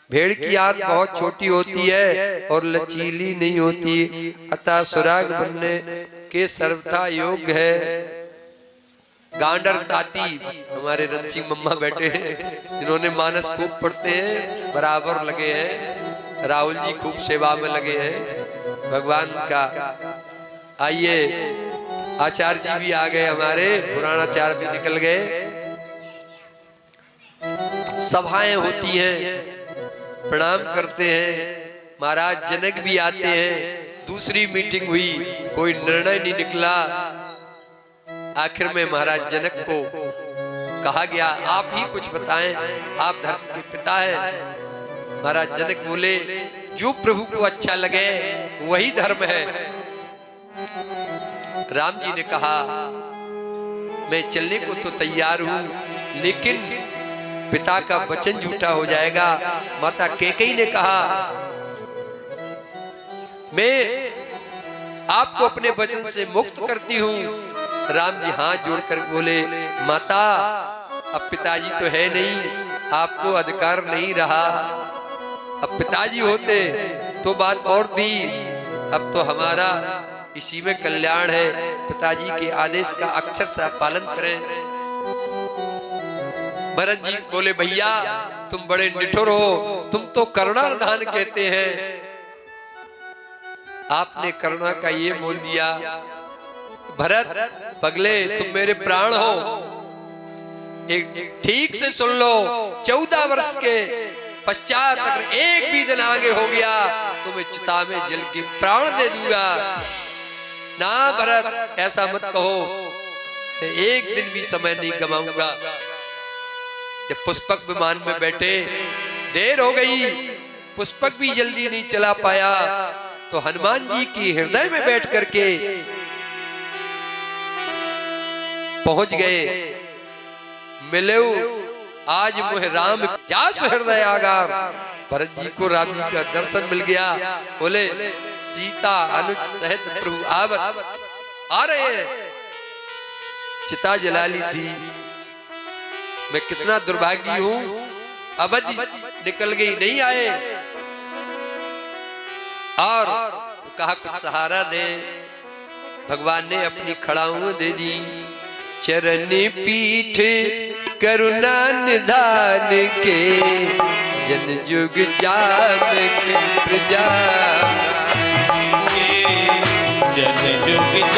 भेड़ की आंत बहुत छोटी होती है और लचीली नहीं होती, अतः सुराग बनने के सर्वथा योग्य है। गांडर ताती हमारे रणसिंह मम्मा बैठे हैं, जिन्होंने मानस खूब पढ़ते हैं, बराबर लगे हैं। राहुल जी खूब सेवा में लगे हैं भगवान का। आइए आचार्य जी भी आ गए, हमारे पुराणाचार्य भी निकल गए। सभाएं होती हैं, प्रणाम करते हैं, महाराज जनक भी आते हैं। दूसरी मीटिंग हुई, कोई निर्णय नहीं निकला। आखिर में महाराज जनक को कहा गया आप ही कुछ बताएं, आप धर्म के पिता हैं। महाराज जनक बोले जो प्रभु को अच्छा लगे वही धर्म है। राम जी ने कहा मैं चलने को तो तैयार हूं, लेकिन पिता का वचन झूठा हो जाएगा। माता कैकेयी ने कहा मैं आपको अपने वचन से मुक्त करती हूं। राम जी हाथ जोड़कर बोले माता अब पिताजी तो है नहीं, आपको अधिकार नहीं रहा। अब पिताजी होते तो बात और थी, अब तो हमारा इसी में कल्याण है। पिताजी के आदेश का अक्षर से पालन करें। भरत जी बोले भैया तुम बड़े निठुर हो, तुम तो करुणानिधान कहते हैं, आपने करुणा का ये बोल दिया। भरत पगले तुम मेरे प्राण हो, एक ठीक से सुन लो, 14 वर्ष के पश्चात अगर एक भी दिन आगे हो गया तो मैं चिता में जल के प्राण दे दूंगा। ना भरत ऐसा मत कहो, मैं एक दिन भी समय नहीं गवाऊंगा। जब पुष्पक विमान में बैठे, देर हो गई, पुष्पक भी जल्दी नहीं चला पाया, तो हनुमान जी की हृदय में बैठ करके पहुंच गए। मिले आज मुहे राम जास हृदय आगार। भरत जी को राम जी का दर्शन मिल गया। बोले सीता अनुज सहित प्रभु आवत आ रहे हैं। चिता जला ली थी, मैं कितना दुर्भागी हूं, अवधि निकल गई नहीं आए। और तो कहा कुछ सहारा दे। भगवान ने अपनी खड़ाऊ दे दी। चरण पीठ करुणा निधान के, जन जुग जान के प्रजा, जन जुग